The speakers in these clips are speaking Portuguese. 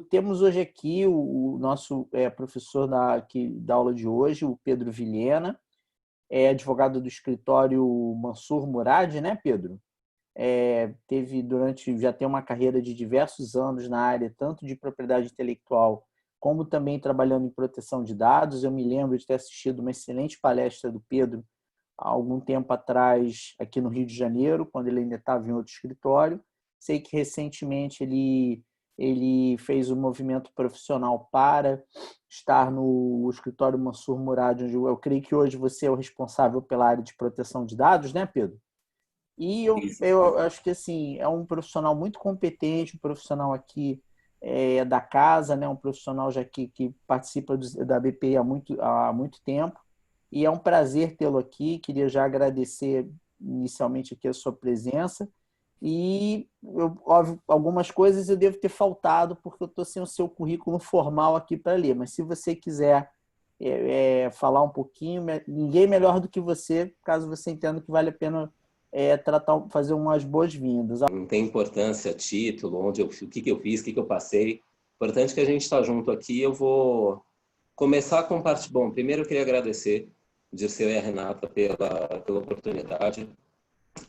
Temos hoje aqui o nosso professor da aula de hoje, o Pedro Vilhena, advogado do escritório Mansur Murad, né, Pedro? Já tem uma carreira de diversos anos na área, tanto de propriedade intelectual, como também trabalhando em proteção de dados. Eu me lembro de ter assistido uma excelente palestra do Pedro há algum tempo atrás, aqui no Rio de Janeiro, quando ele ainda estava em outro escritório. Sei que recentemente ele fez um movimento profissional para estar no escritório Mansur Murad, onde eu creio que hoje você é o responsável pela área de proteção de dados, né, Pedro? E eu acho que assim, é um profissional muito competente, um profissional aqui da casa, né, um profissional já que participa da BPI há muito tempo. E é um prazer tê-lo aqui. Queria já agradecer inicialmente aqui a sua presença. Óbvio, algumas coisas eu devo ter faltado, porque eu estou sem o seu currículo formal aqui para ler. Mas se você quiser falar um pouquinho, ninguém melhor do que você, caso você entenda que vale a pena fazer umas boas-vindas. Não tem importância, título, o que eu fiz, o que eu passei. Importante que a gente está junto aqui. Eu vou começar com parte. Bom, primeiro eu queria agradecer Dirceu e a Renata pela oportunidade.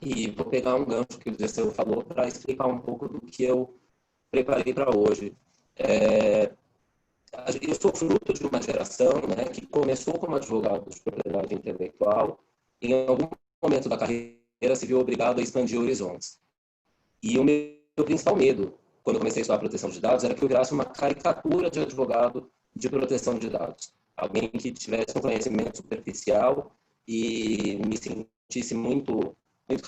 E vou pegar um gancho que o Dirceu falou para explicar um pouco do que eu preparei para hoje. Eu sou fruto de uma geração, né, que começou como advogado de propriedade intelectual e em algum momento da carreira se viu obrigado a expandir horizontes. E o meu principal medo, quando eu comecei a estudar proteção de dados, era que eu virasse uma caricatura de advogado de proteção de dados. Alguém que tivesse um conhecimento superficial e me sentisse muito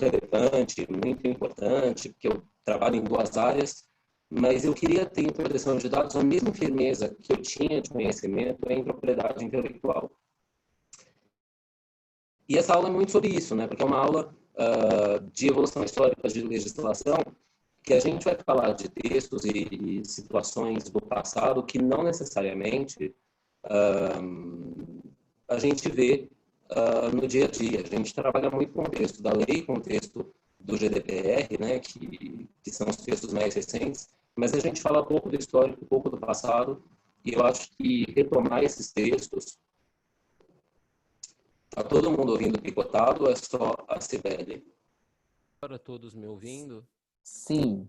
relevante, muito importante, porque eu trabalho em duas áreas, mas eu queria ter em proteção de dados a mesma firmeza que eu tinha de conhecimento em propriedade intelectual. E essa aula é muito sobre isso, né? Porque é uma aula de evolução histórica de legislação, que a gente vai falar de textos e situações do passado que não necessariamente a gente vê no dia a dia. A gente trabalha muito com o texto da lei, com o texto do GDPR, né, que são os textos mais recentes, mas a gente fala pouco do histórico, pouco do passado, e eu acho que retomar esses textos. Está todo mundo ouvindo picotado ou é só a Cibele? Para todos me ouvindo? Sim.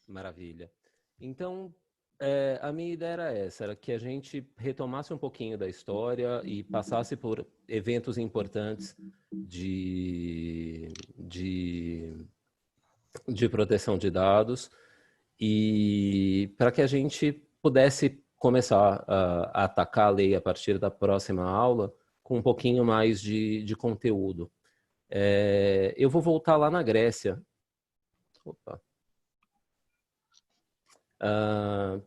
Maravilha. Então, a minha ideia era essa, era que a gente retomasse um pouquinho da história e passasse por eventos importantes de proteção de dados e para que a gente pudesse começar a atacar a lei a partir da próxima aula com um pouquinho mais de conteúdo. Eu vou voltar lá na Grécia. Opa.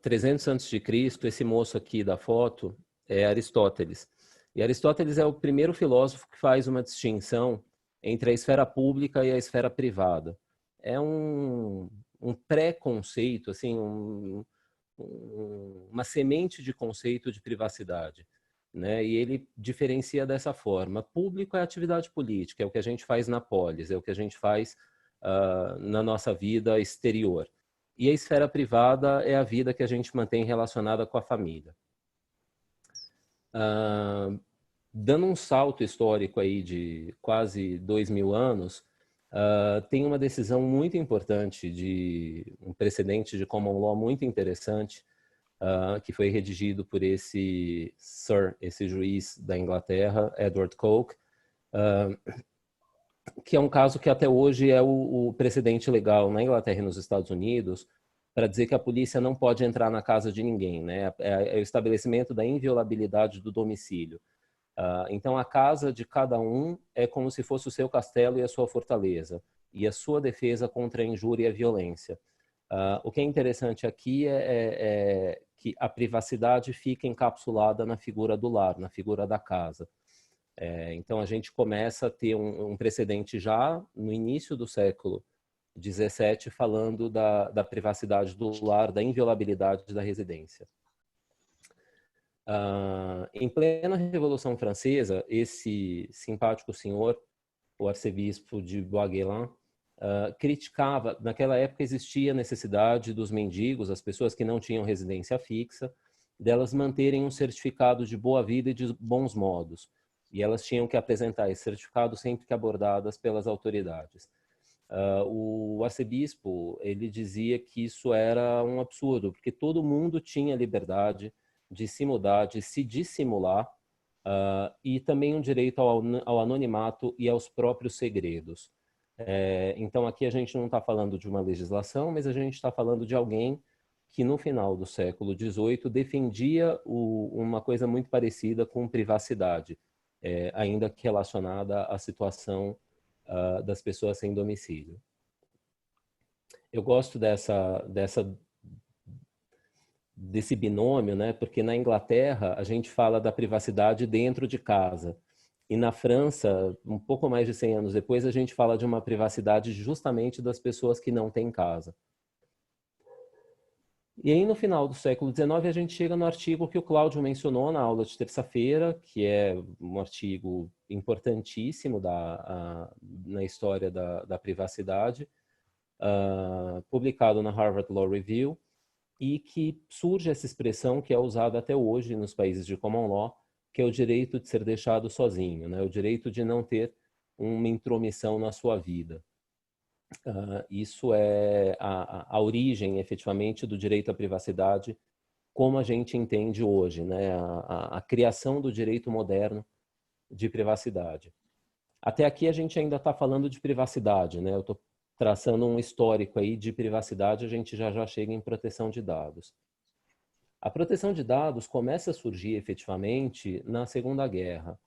300 a.C., esse moço aqui da foto é Aristóteles. E Aristóteles é o primeiro filósofo que faz uma distinção entre a esfera pública e a esfera privada. É um pré-conceito, assim, uma semente de conceito de privacidade, né? E ele diferencia dessa forma. Público é atividade política, é o que a gente faz na polis, é o que a gente faz na nossa vida exterior. E a esfera privada é a vida que a gente mantém relacionada com a família. Dando um salto histórico aí de quase 2000 anos, tem uma decisão muito importante, de um precedente de common law muito interessante, que foi redigido por esse juiz da Inglaterra, Edward Coke, que é um caso que até hoje é o precedente legal na Inglaterra e nos Estados Unidos para dizer que a polícia não pode entrar na casa de ninguém, né? É o estabelecimento da inviolabilidade do domicílio. Então, a casa de cada um é como se fosse o seu castelo e a sua fortaleza, e a sua defesa contra a injúria e a violência. O que é interessante aqui é que a privacidade fica encapsulada na figura do lar, na figura da casa. Então, a gente começa a ter um precedente já no início do século XVII, falando da privacidade do lar, da inviolabilidade da residência. Em plena Revolução Francesa, esse simpático senhor, o arcebispo de Bois-Guilin, criticava, naquela época existia a necessidade dos mendigos, as pessoas que não tinham residência fixa, delas manterem um certificado de boa vida e de bons modos. E elas tinham que apresentar esse certificado sempre que abordadas pelas autoridades. O arcebispo, ele dizia que isso era um absurdo, porque todo mundo tinha liberdade de se mudar, de se dissimular, e também um direito ao anonimato e aos próprios segredos. Então, aqui a gente não está falando de uma legislação, mas a gente está falando de alguém que, no final do século XVIII, defendia uma coisa muito parecida com privacidade, ainda que relacionada à situação das pessoas sem domicílio. Eu gosto desse binômio, né? Porque na Inglaterra a gente fala da privacidade dentro de casa. E na França, um pouco mais de 100 anos depois, a gente fala de uma privacidade justamente das pessoas que não têm casa. E aí, no final do século XIX, a gente chega no artigo que o Cláudio mencionou na aula de terça-feira, que é um artigo importantíssimo na história da privacidade, publicado na Harvard Law Review, e que surge essa expressão que é usada até hoje nos países de common law, que é o direito de ser deixado sozinho, né? O direito de não ter uma intromissão na sua vida. Isso é a origem, efetivamente, do direito à privacidade, como a gente entende hoje, né? A criação do direito moderno de privacidade. Até aqui a gente ainda está falando de privacidade, né? Eu estou traçando um histórico aí de privacidade, a gente já chega em proteção de dados. A proteção de dados começa a surgir efetivamente na Segunda Guerra.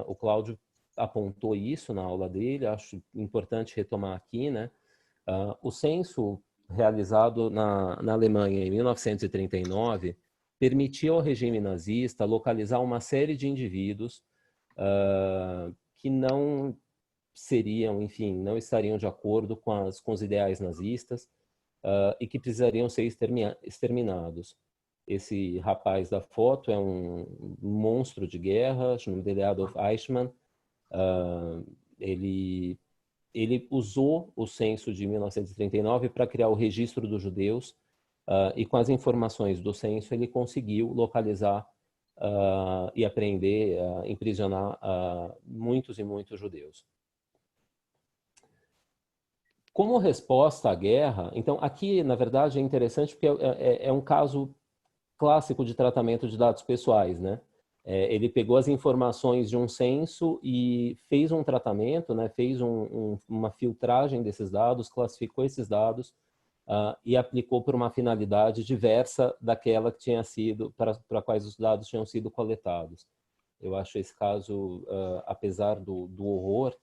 O Cláudio apontou isso na aula dele, acho importante retomar aqui, né? O censo realizado na Alemanha em 1939 permitiu ao regime nazista localizar uma série de indivíduos que não seriam, enfim, não estariam de acordo com os ideais nazistas e que precisariam ser exterminados. Esse rapaz da foto é um monstro de guerra, o nome dele é Adolf Eichmann. Ele usou o censo de 1939 para criar o registro dos judeus e com as informações do censo ele conseguiu localizar e apreender, imprisionar muitos e muitos judeus. Como resposta à guerra, então aqui na verdade é interessante porque é um caso clássico de tratamento de dados pessoais, né? Ele pegou as informações de um censo e fez um tratamento, né? Fez uma filtragem desses dados, classificou esses dados e aplicou por uma finalidade diversa daquela que tinha sido, para quais os dados tinham sido coletados. Eu acho esse caso, apesar do horror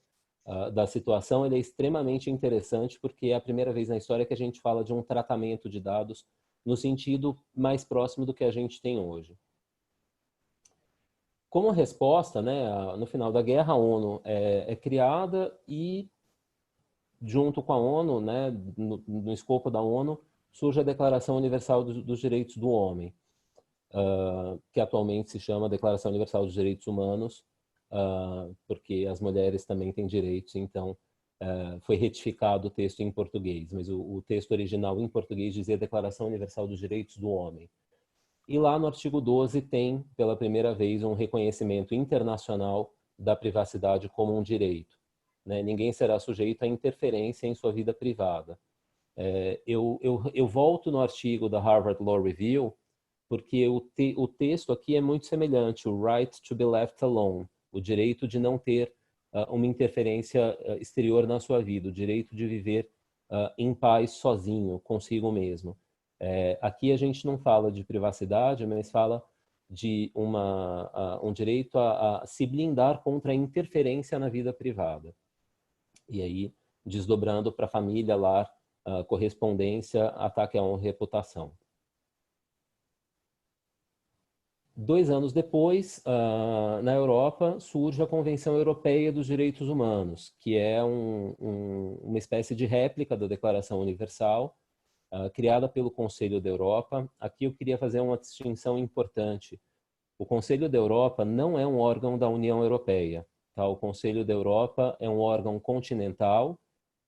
da situação, ele é extremamente interessante porque é a primeira vez na história que a gente fala de um tratamento de dados no sentido mais próximo do que a gente tem hoje. Como resposta, né, no final da guerra, a ONU é criada e, junto com a ONU, né, no escopo da ONU, surge a Declaração Universal dos Direitos do Homem, que atualmente se chama Declaração Universal dos Direitos Humanos, porque as mulheres também têm direitos, então foi retificado o texto em português, mas o texto original em português dizia Declaração Universal dos Direitos do Homem. E lá no artigo 12 tem, pela primeira vez, um reconhecimento internacional da privacidade como um direito, né? Ninguém será sujeito a interferência em sua vida privada. Eu volto no artigo da Harvard Law Review, porque o texto aqui é muito semelhante, o right to be left alone, o direito de não ter uma interferência exterior na sua vida, o direito de viver em paz sozinho, consigo mesmo. Aqui a gente não fala de privacidade, mas fala de um direito a se blindar contra a interferência na vida privada. E aí, desdobrando para família, lar, correspondência, ataque à honra e reputação. 2 anos depois, na Europa, surge a Convenção Europeia dos Direitos Humanos, que é uma espécie de réplica da Declaração Universal, criada pelo Conselho da Europa. Aqui eu queria fazer uma distinção importante. O Conselho da Europa não é um órgão da União Europeia. Tá? O Conselho da Europa é um órgão continental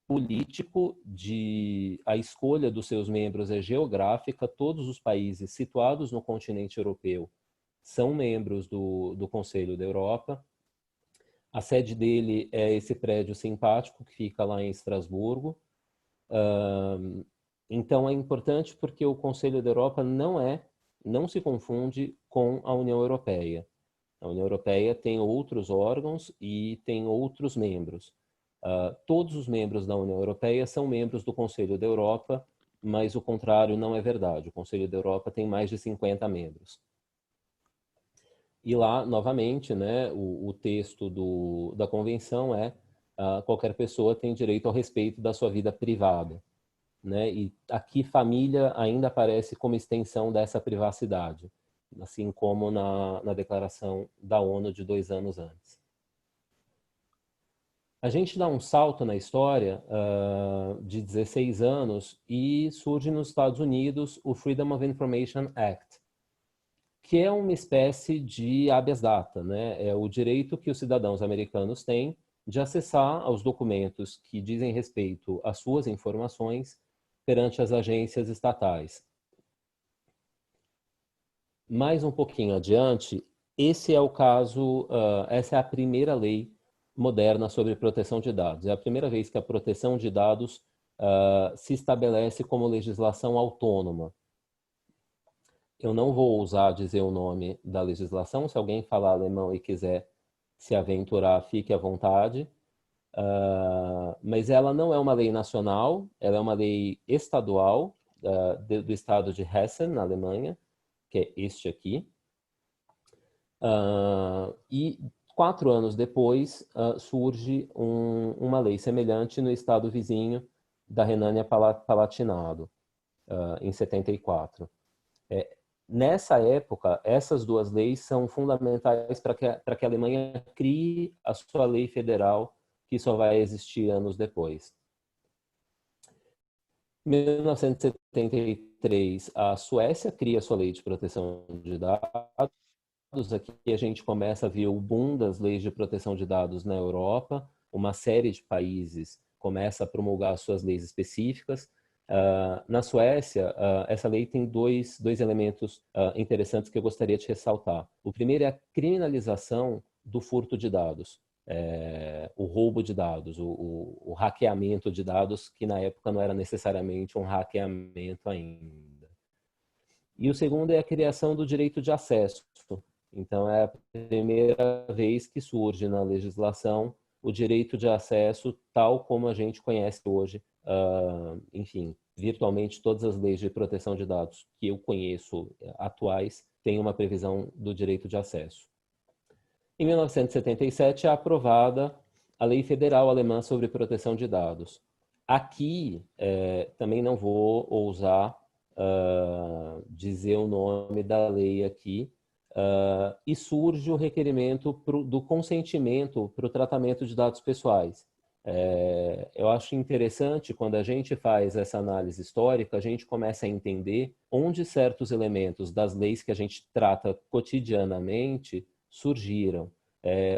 político a escolha dos seus membros é geográfica. Todos os países situados no continente europeu são membros do Conselho da Europa. A sede dele é esse prédio simpático que fica lá em Estrasburgo. Então é importante porque o Conselho da Europa não se confunde com a União Europeia. A União Europeia tem outros órgãos e tem outros membros. Todos os membros da União Europeia são membros do Conselho da Europa, mas o contrário não é verdade. O Conselho da Europa tem mais de 50 membros. E lá, novamente, né, o texto da convenção é qualquer pessoa tem direito ao respeito da sua vida privada. Né? E aqui família ainda aparece como extensão dessa privacidade, assim como na declaração da ONU de 2 anos antes. A gente dá um salto na história de 16 anos e surge nos Estados Unidos o Freedom of Information Act, que é uma espécie de habeas data, né? É o direito que os cidadãos americanos têm de acessar aos documentos que dizem respeito às suas informações perante as agências estatais. Mais um pouquinho adiante, esse é o caso, essa é a primeira lei moderna sobre proteção de dados. É a primeira vez que a proteção de dados se estabelece como legislação autônoma. Eu não vou ousar dizer o nome da legislação. Se alguém falar alemão e quiser se aventurar, fique à vontade. Mas ela não é uma lei nacional, ela é uma lei estadual do estado de Hessen, na Alemanha, que é este aqui. E 4 anos depois surge uma lei semelhante no estado vizinho da Renânia-Palatinado, em 74. Nessa época, essas 2 leis são fundamentais para que a Alemanha crie a sua lei federal, que só vai existir anos depois. Em 1973, a Suécia cria a sua lei de proteção de dados. Aqui a gente começa a ver o boom das leis de proteção de dados na Europa. Uma série de países começa a promulgar suas leis específicas. Na Suécia, essa lei tem dois elementos interessantes que eu gostaria de ressaltar. O primeiro é a criminalização do furto de dados, o roubo de dados, o hackeamento de dados, que na época não era necessariamente um hackeamento ainda. E o segundo é a criação do direito de acesso. Então, é a primeira vez que surge na legislação o direito de acesso tal como a gente conhece hoje. Enfim, virtualmente todas as leis de proteção de dados que eu conheço atuais têm uma previsão do direito de acesso. Em 1977 é aprovada a Lei Federal Alemã sobre Proteção de Dados. Aqui, também não vou ousar dizer o nome da lei aqui, e surge o requerimento do consentimento para o tratamento de dados pessoais. Eu acho interessante, quando a gente faz essa análise histórica, a gente começa a entender onde certos elementos das leis que a gente trata cotidianamente surgiram.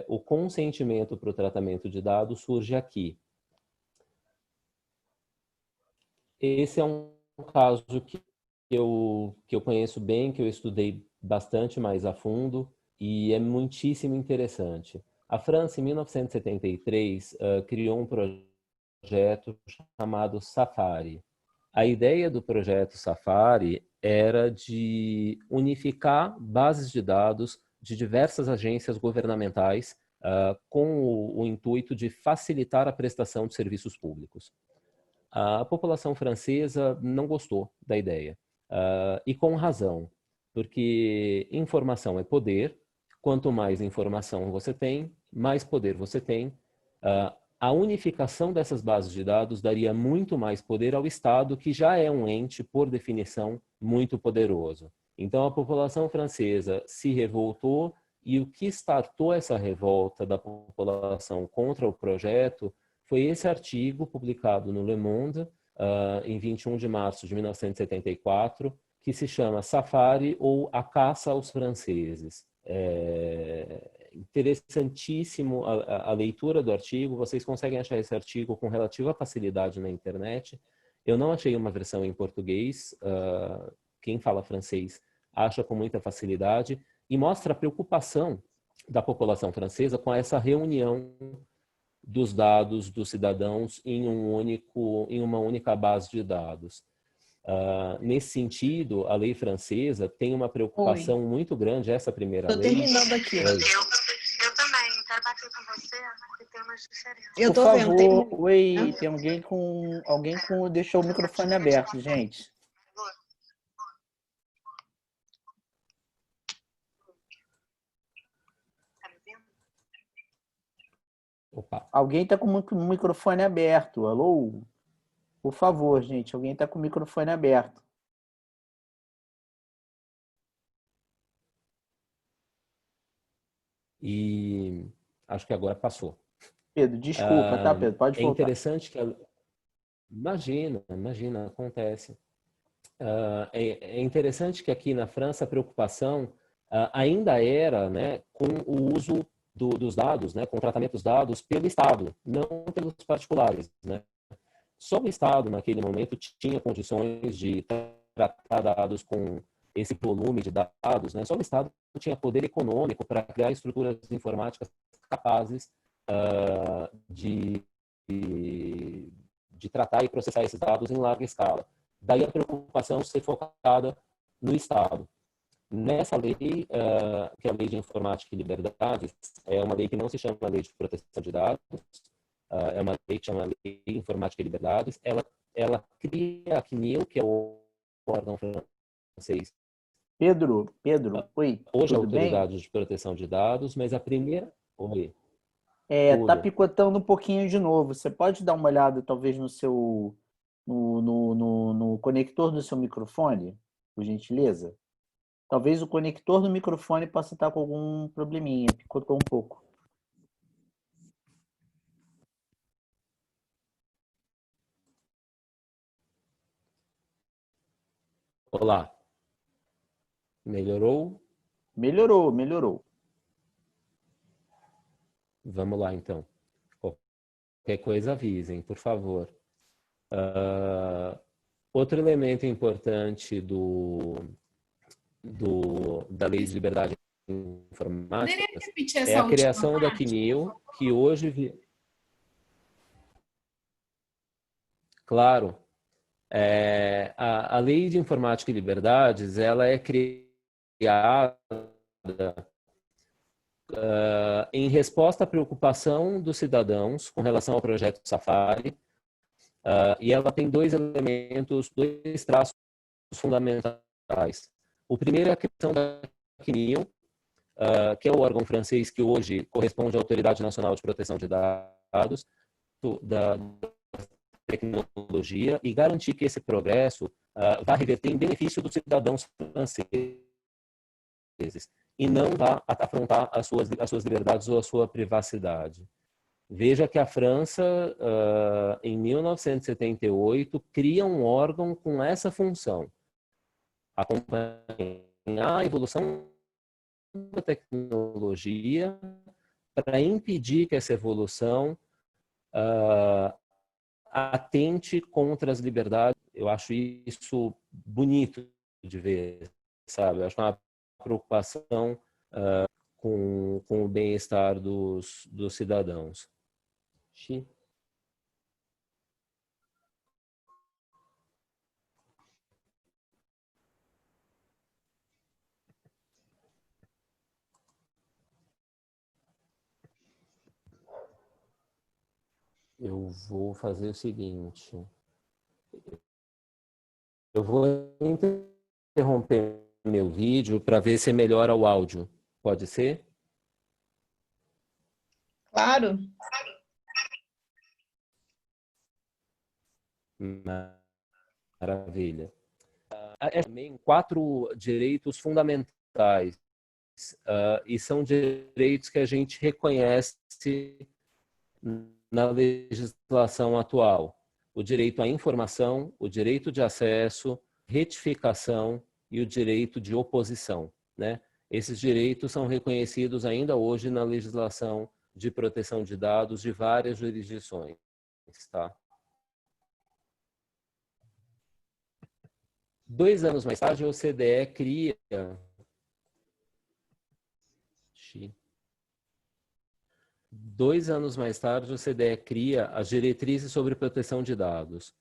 O consentimento para o tratamento de dados surge aqui. Esse é um caso que eu conheço bem, que eu estudei bastante mais a fundo e é muitíssimo interessante. A França, em 1973, criou um projeto chamado Safari. A ideia do projeto Safari era de unificar bases de dados de diversas agências governamentais com o intuito de facilitar a prestação de serviços públicos. A população francesa não gostou da ideia, e com razão, porque informação é poder. Quanto mais informação você tem, mais poder você tem. A unificação dessas bases de dados daria muito mais poder ao Estado, que já é um ente, por definição, muito poderoso. Então, a população francesa se revoltou, e o que startou essa revolta da população contra o projeto foi esse artigo publicado no Le Monde, em 21 de março de 1974, que se chama Safari ou A Caça aos Franceses. interessantíssimo a leitura do artigo. Vocês conseguem achar esse artigo com relativa facilidade na internet. Eu não achei uma versão em português. Quem fala francês acha com muita facilidade e mostra a preocupação da população francesa com essa reunião dos dados dos cidadãos em uma única base de dados. Nesse sentido, a lei francesa tem uma preocupação muito grande, essa primeira lei. Estou terminando aqui. Eu também, quero bater com você, porque tem umas diferenças. Eu Por tô favor, vendo. oi, tem alguém com deixou o microfone aberto, gente. Tá me vendo? Opa. Alguém está com o microfone aberto. Alô? Por favor, gente, alguém está com o microfone aberto. E acho que agora passou. Pedro, desculpa, tá, Pedro? Pode É voltar. interessante que... Imagina, acontece. É interessante que aqui na França a preocupação ainda era, né, com o uso dos dados, né, com o tratamento dos dados pelo Estado, não pelos particulares, né? Só o Estado, naquele momento, tinha condições de tratar dados com esse volume de dados, né? Só o Estado tinha poder econômico para criar estruturas informáticas capazes de tratar e processar esses dados em larga escala. Daí a preocupação ser focada no Estado. Nessa lei, que é a Lei de Informática e Liberdades, é uma lei que não se chama Lei de Proteção de Dados, é uma lei que chama Lei de Informática e Liberdades. Ela cria a CNIL, que é o órgão francês. Pedro, oi, Hoje a tudo bem? Autoridade de Proteção de Dados, mas a primeira... Oi. Tá picotando um pouquinho de novo. Você pode dar uma olhada, talvez, no conector do seu microfone, por gentileza? Talvez o conector do microfone possa estar com algum probleminha. Picotou um pouco. Olá. Melhorou? Melhorou. Vamos lá, então. Qualquer coisa avisem, por favor. Outro elemento importante da Lei de Liberdade Informática é a criação da CNIL, que hoje... Claro. A Lei de Informática e Liberdades, ela é criada em resposta à preocupação dos cidadãos com relação ao projeto Safari, e ela tem dois traços fundamentais. O primeiro é a criação da CNIL, que é o órgão francês que hoje corresponde à Autoridade Nacional de Proteção de Dados, da tecnologia, e garantir que esse progresso vá reverter em benefício dos cidadãos franceses e não vá afrontar as suas liberdades ou a sua privacidade. Veja que a França, em 1978, cria um órgão com essa função: acompanhar a evolução da tecnologia para impedir que essa evolução atente contra as liberdades. Eu acho isso bonito de ver, sabe? Eu acho uma preocupação com o bem-estar dos cidadãos. Eu vou fazer o seguinte. Eu vou interromper meu vídeo para ver se melhora o áudio. Pode ser? Claro. Maravilha. É também 4 direitos fundamentais, e são direitos que a gente reconhece na legislação atual: o direito à informação, o direito de acesso, retificação e o direito de oposição, né? Esses direitos são reconhecidos ainda hoje na legislação de proteção de dados de várias jurisdições, tá? 2 anos mais tarde, a OCDE cria... 2 anos mais tarde, a OCDE cria as diretrizes sobre proteção de dados.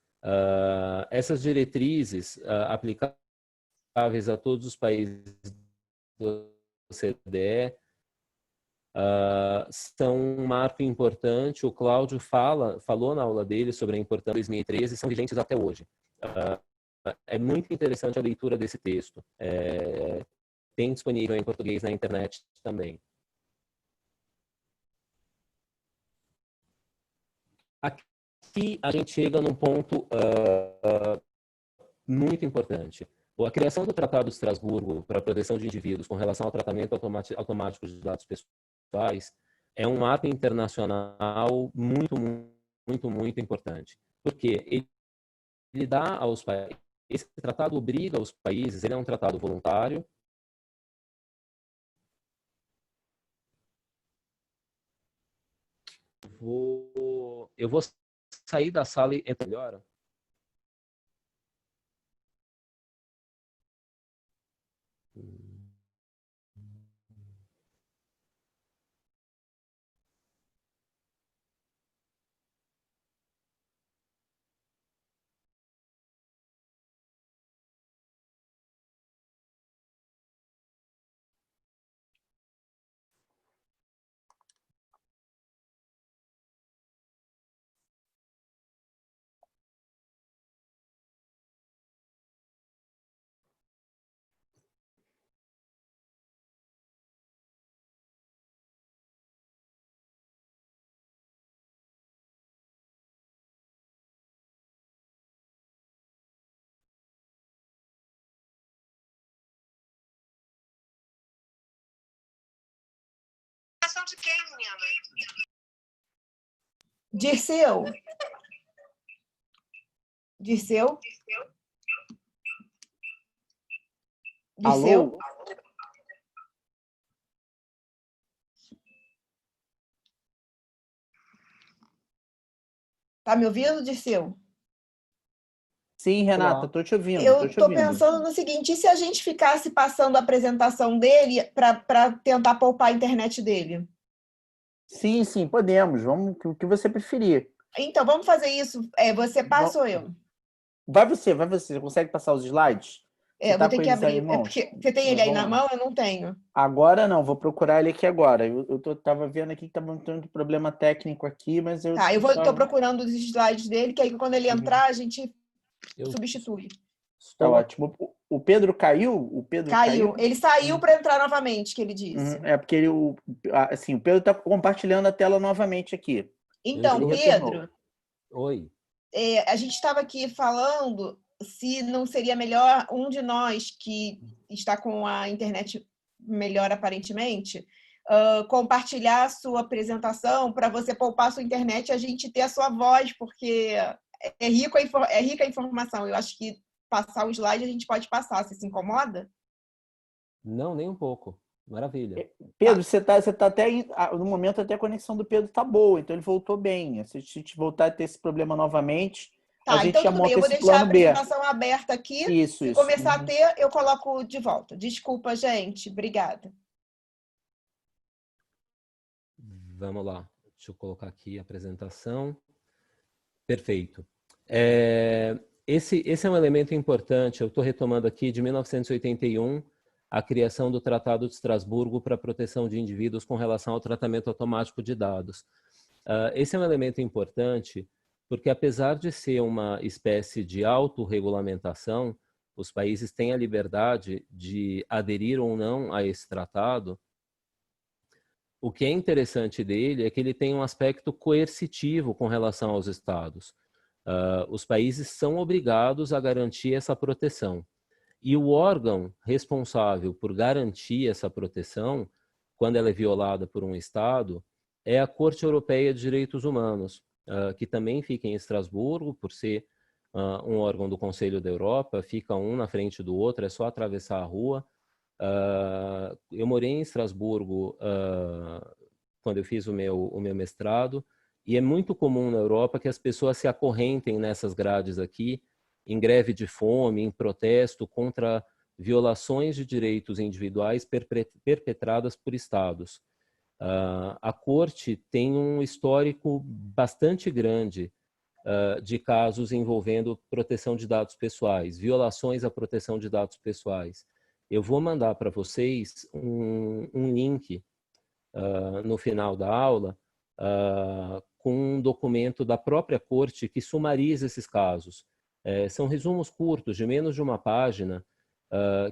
Essas diretrizes aplicáveis a todos os países da OCDE são um marco importante. O Cláudio falou na aula dele sobre a importância de 2013 e são vigentes até hoje. É muito interessante a leitura desse texto. Tem disponível em português na internet também. Aqui a gente chega num ponto muito importante. A criação do Tratado de Estrasburgo para a proteção de indivíduos com relação ao tratamento automático de dados pessoais é um marco internacional muito importante. Porque ele dá aos países, esse tratado obriga os países, ele é um tratado voluntário. Eu vou sair da sala e entrar melhor. De quem, menina? Dirceu? Dirceu? Alô? Tá me ouvindo, Dirceu? Sim, Renata, estou te ouvindo. Eu estou pensando no seguinte, e se a gente ficasse passando a apresentação dele para tentar poupar a internet dele? Sim, podemos. Vamos, o que você preferir. Então, vamos fazer isso. Você passa ou eu? Vai você. Você consegue passar os slides? Eu vou ter que abrir. Porque você tem ele aí na mão? Eu não tenho. Agora não, vou procurar ele aqui agora. Eu estava vendo aqui que estava tendo problema técnico aqui, mas eu... Tá, eu estou procurando os slides dele, que aí quando ele entrar, a gente substitui. Tá ótimo. O Pedro caiu? O Pedro caiu? Ele saiu para entrar novamente, que ele disse. É porque ele, o Pedro está compartilhando a tela novamente aqui. Então, Pedro... Oi. A gente estava aqui falando se não seria melhor um de nós que está com a internet melhor aparentemente, compartilhar a sua apresentação para você poupar a sua internet e a gente ter a sua voz, porque é rica a informação. Eu acho que passar o slide a gente pode passar. Você se incomoda? Não, nem um pouco. Maravilha. Pedro, você tá até no momento até a conexão do Pedro tá boa, então ele voltou bem. Se a gente voltar a ter esse problema novamente, a gente já monta esse plano B. Eu vou deixar a apresentação aberta aqui. Isso. Se começar a ter, eu coloco de volta. Desculpa, gente. Obrigada. Vamos lá. Deixa eu colocar aqui a apresentação. Perfeito. Esse é um elemento importante. Eu estou retomando aqui de 1981, a criação do Tratado de Estrasburgo para a proteção de indivíduos com relação ao tratamento automático de dados. Esse é um elemento importante porque, apesar de ser uma espécie de autorregulamentação, os países têm a liberdade de aderir ou não a esse tratado. O que é interessante dele é que ele tem um aspecto coercitivo com relação aos estados. Os países são obrigados a garantir essa proteção. E o órgão responsável por garantir essa proteção, quando ela é violada por um Estado, é a Corte Europeia de Direitos Humanos, que também fica em Estrasburgo, por ser um órgão do Conselho da Europa, fica um na frente do outro, é só atravessar a rua. Eu morei em Estrasburgo quando eu fiz o meu mestrado, e é muito comum na Europa que as pessoas se acorrentem nessas grades aqui, em greve de fome, em protesto contra violações de direitos individuais perpetradas por estados. A Corte tem um histórico bastante grande de casos envolvendo proteção de dados pessoais, violações à proteção de dados pessoais. Eu vou mandar para vocês um link no final da aula com um documento da própria Corte que sumariza esses casos. São resumos curtos, de menos de uma página,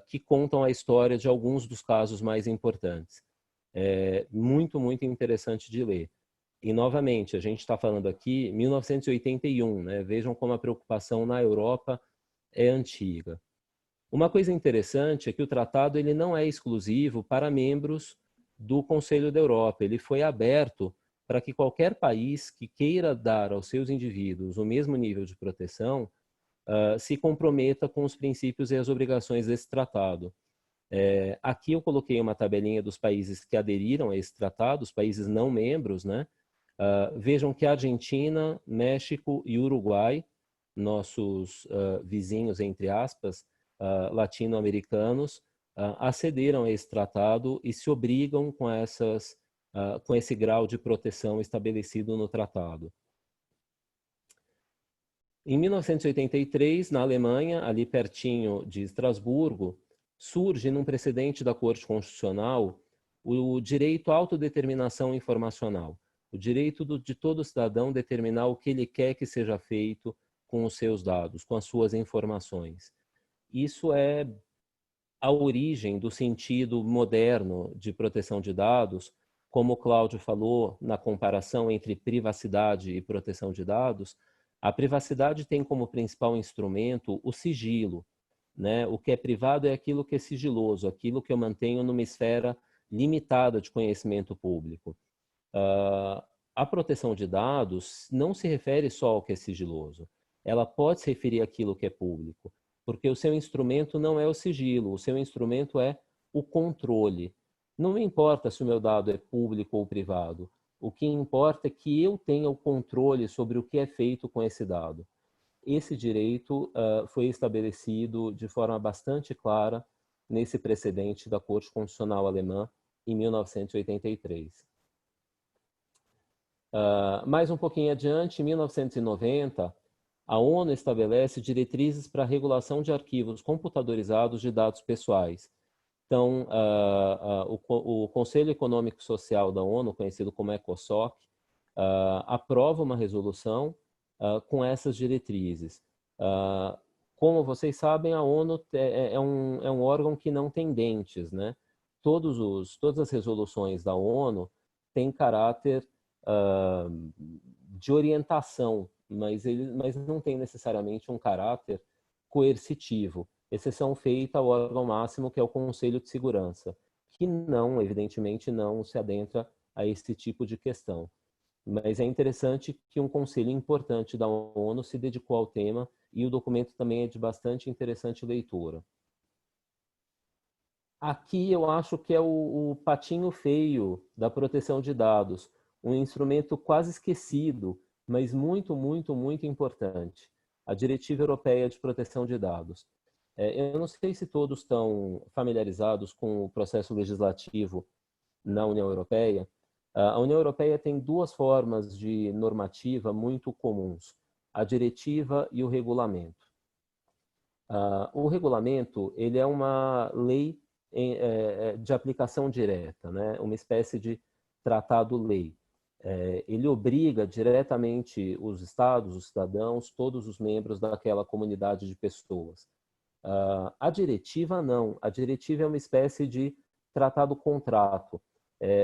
que contam a história de alguns dos casos mais importantes. É muito, muito interessante de ler. E, novamente, a gente está falando aqui 1981, né? Vejam como a preocupação na Europa é antiga. Uma coisa interessante é que o tratado ele não é exclusivo para membros do Conselho da Europa. Ele foi aberto para que qualquer país que queira dar aos seus indivíduos o mesmo nível de proteção se comprometa com os princípios e as obrigações desse tratado. Aqui eu coloquei uma tabelinha dos países que aderiram a esse tratado, os países não membros, né? Vejam que a Argentina, México e Uruguai, nossos vizinhos, entre aspas, latino-americanos, acederam a esse tratado e se obrigam com esse grau de proteção estabelecido no tratado. Em 1983, na Alemanha, ali pertinho de Estrasburgo, surge, num precedente da Corte Constitucional, o direito à autodeterminação informacional, o direito de todo cidadão determinar o que ele quer que seja feito com os seus dados, com as suas informações. Isso é a origem do sentido moderno de proteção de dados, como o Cláudio falou na comparação entre privacidade e proteção de dados. A privacidade tem como principal instrumento o sigilo, né? O que é privado é aquilo que é sigiloso, aquilo que eu mantenho numa esfera limitada de conhecimento público. A proteção de dados não se refere só ao que é sigiloso. Ela pode se referir àquilo que é público, porque o seu instrumento não é o sigilo, o seu instrumento é o controle. Não me importa se o meu dado é público ou privado. O que importa é que eu tenha o controle sobre o que é feito com esse dado. Esse direito foi estabelecido de forma bastante clara nesse precedente da Corte Constitucional Alemã em 1983. Mais um pouquinho adiante, em 1990, a ONU estabelece diretrizes para a regulação de arquivos computadorizados de dados pessoais. Então, o Conselho Econômico e Social da ONU, conhecido como ECOSOC, aprova uma resolução com essas diretrizes. Como vocês sabem, a ONU é um órgão que não tem dentes, né? Todas as resoluções da ONU têm caráter de orientação, mas não tem necessariamente um caráter coercitivo, exceção feita ao órgão máximo, que é o Conselho de Segurança, que não, evidentemente, não se adentra a esse tipo de questão. Mas é interessante que um conselho importante da ONU se dedicou ao tema e o documento também é de bastante interessante leitura. Aqui eu acho que é o patinho feio da proteção de dados, um instrumento quase esquecido, mas muito, muito, muito importante. A Diretiva Europeia de Proteção de Dados. Eu não sei se todos estão familiarizados com o processo legislativo na União Europeia. A União Europeia tem duas formas de normativa muito comuns, a diretiva e o regulamento. O regulamento ele é uma lei de aplicação direta, né? Uma espécie de tratado-lei. Ele obriga diretamente os estados, os cidadãos, todos os membros daquela comunidade de pessoas. A diretiva não. A diretiva é uma espécie de tratado-contrato.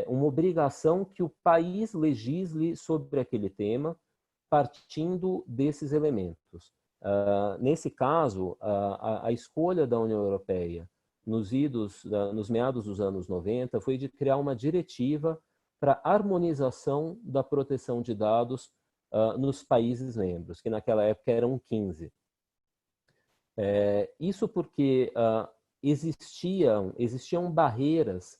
Uma obrigação que o país legisle sobre aquele tema, partindo desses elementos. Nesse caso, a escolha da União Europeia, nos meados dos anos 90, foi de criar uma diretiva para harmonização da proteção de dados nos países membros, que naquela época eram 15. Isso porque existiam barreiras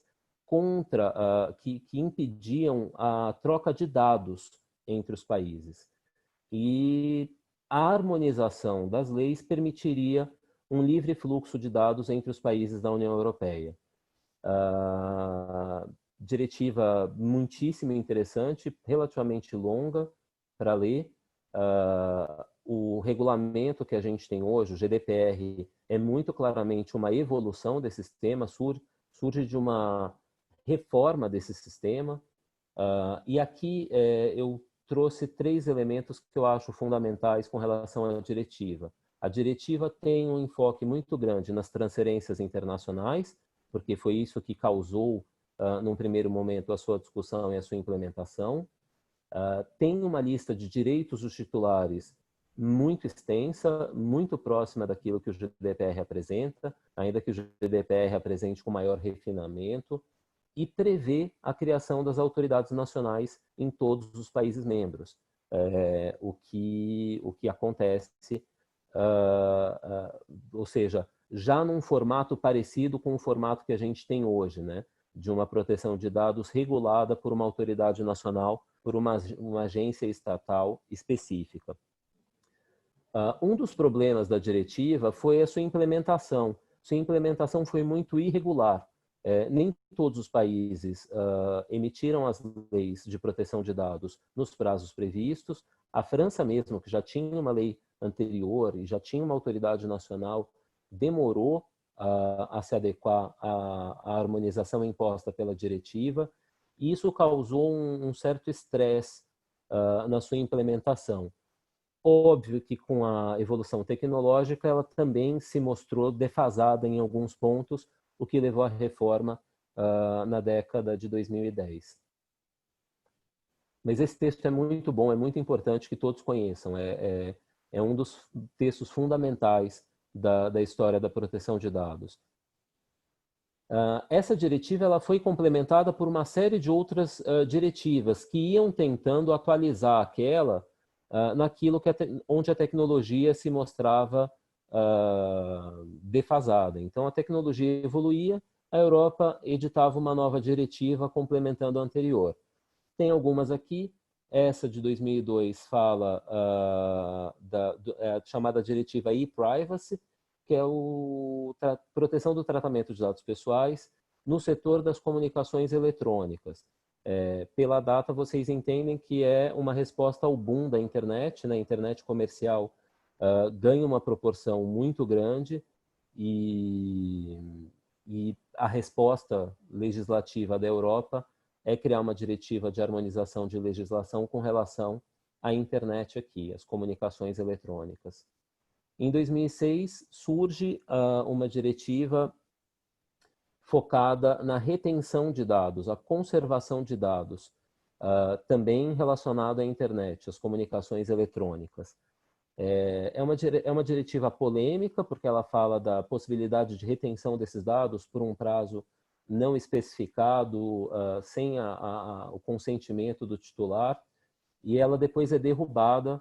que impediam a troca de dados entre os países. E a harmonização das leis permitiria um livre fluxo de dados entre os países da União Europeia. Diretiva muitíssimo interessante, relativamente longa para ler. O regulamento que a gente tem hoje, o GDPR, é muito claramente uma evolução desse sistema, surge de uma reforma desse sistema. E aqui eu trouxe 3 elementos que eu acho fundamentais com relação à diretiva. A diretiva tem um enfoque muito grande nas transferências internacionais, porque foi isso que causou, num primeiro momento, a sua discussão e a sua implementação. Tem uma lista de direitos dos titulares muito extensa, muito próxima daquilo que o GDPR apresenta, ainda que o GDPR apresente com maior refinamento, e prevê a criação das autoridades nacionais em todos os países membros, o que acontece, ou seja, já num formato parecido com o formato que a gente tem hoje, né, de uma proteção de dados regulada por uma autoridade nacional, por uma agência estatal específica. Um dos problemas da diretiva foi a sua implementação. Sua implementação foi muito irregular. Nem todos os países emitiram as leis de proteção de dados nos prazos previstos. A França mesmo, que já tinha uma lei anterior e já tinha uma autoridade nacional, demorou a se adequar à harmonização imposta pela diretiva, e isso causou um certo estresse na sua implementação. Óbvio que com a evolução tecnológica ela também se mostrou defasada em alguns pontos, o que levou à reforma na década de 2010. Mas esse texto é muito bom, é muito importante que todos conheçam. É um dos textos fundamentais da história da proteção de dados. Essa diretiva ela foi complementada por uma série de outras diretivas que iam tentando atualizar aquela naquilo onde a tecnologia se mostrava defasada. Então, a tecnologia evoluía, a Europa editava uma nova diretiva complementando a anterior. Tem algumas aqui. Essa de 2002 fala chamada diretiva e-privacy, que é a proteção do tratamento de dados pessoais no setor das comunicações eletrônicas. Pela data, vocês entendem que é uma resposta ao boom da internet, né? A internet comercial ganha uma proporção muito grande e a resposta legislativa da Europa é criar uma diretiva de harmonização de legislação com relação à internet aqui, as comunicações eletrônicas. Em 2006, surge uma diretiva focada na retenção de dados, a conservação de dados, também relacionada à internet, às comunicações eletrônicas. É uma diretiva polêmica, porque ela fala da possibilidade de retenção desses dados por um prazo não especificado, sem o consentimento do titular, e ela depois é derrubada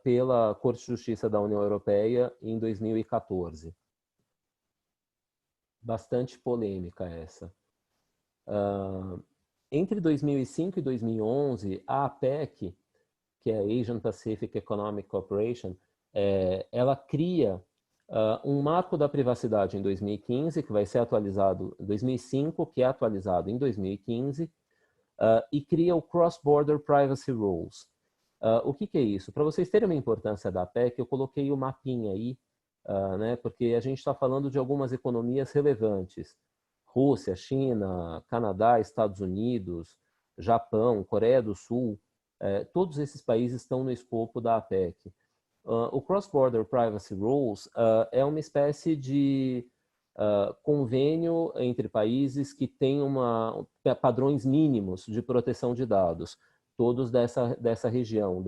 pela Corte de Justiça da União Europeia em 2014. Bastante polêmica essa. Entre 2005 e 2011, a APEC, que é a Asian Pacific Economic Cooperation, ela cria um marco da privacidade em 2015, que vai ser atualizado em 2005, que é atualizado em 2015, e cria o Cross-Border Privacy Rules. O que é isso? Para vocês terem uma importância da APEC, eu coloquei o mapinha aí, né, porque a gente está falando de algumas economias relevantes. Rússia, China, Canadá, Estados Unidos, Japão, Coreia do Sul, todos esses países estão no escopo da APEC. O Cross-Border Privacy Rules é uma espécie de convênio entre países que têm padrões mínimos de proteção de dados, todos dessa região,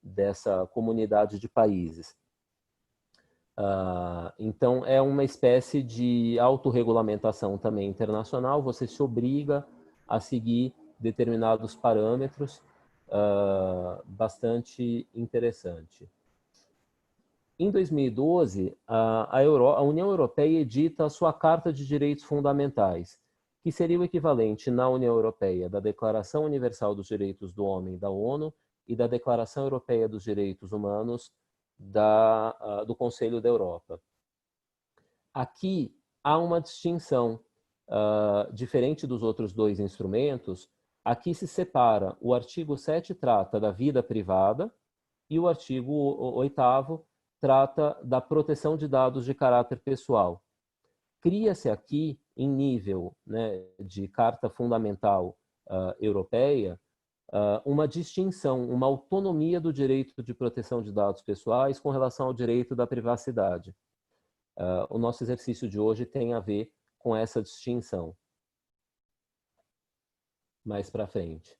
dessa comunidade de países. Então, é uma espécie de autorregulamentação também internacional, você se obriga a seguir determinados parâmetros, bastante interessante. Em 2012, a União Europeia edita a sua Carta de Direitos Fundamentais, que seria o equivalente na União Europeia da Declaração Universal dos Direitos do Homem da ONU e da Declaração Europeia dos Direitos Humanos do Conselho da Europa. Aqui há uma distinção, diferente dos outros dois instrumentos. Aqui se separa: o artigo 7 trata da vida privada e o artigo 8º trata da proteção de dados de caráter pessoal. Cria-se aqui, em nível, né, de Carta Fundamental Europeia, uma distinção, uma autonomia do direito de proteção de dados pessoais com relação ao direito da privacidade. O nosso exercício de hoje tem a ver com essa distinção. Mais para frente.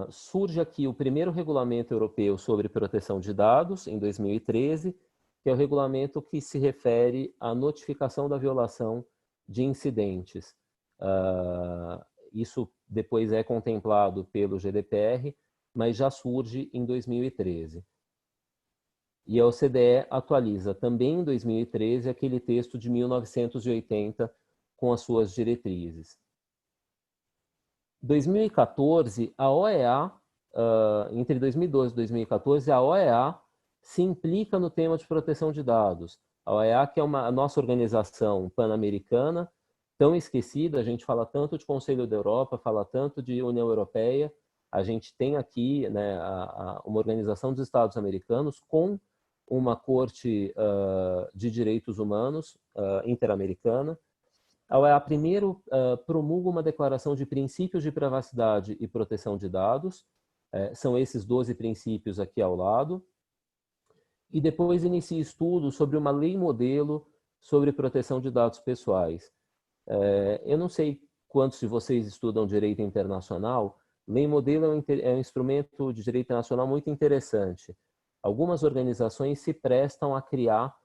Surge aqui o primeiro regulamento europeu sobre proteção de dados, em 2013, que é o regulamento que se refere à notificação da violação de incidentes. Isso depois é contemplado pelo GDPR, mas já surge em 2013. E a OCDE atualiza também em 2013 aquele texto de 1980 com as suas diretrizes. 2014, a OEA, entre 2012 e 2014, a OEA se implica no tema de proteção de dados. A OEA, que é a nossa organização pan-americana, tão esquecida, a gente fala tanto de Conselho da Europa, fala tanto de União Europeia, a gente tem aqui, né, uma organização dos Estados americanos com uma Corte de Direitos Humanos interamericana. A OEA primeiro promulga uma declaração de princípios de privacidade e proteção de dados, são esses 12 princípios aqui ao lado, e depois inicia estudos sobre uma lei modelo sobre proteção de dados pessoais. Eu não sei quantos de vocês estudam direito internacional. Lei modelo é um instrumento de direito internacional muito interessante. Algumas organizações se prestam a criar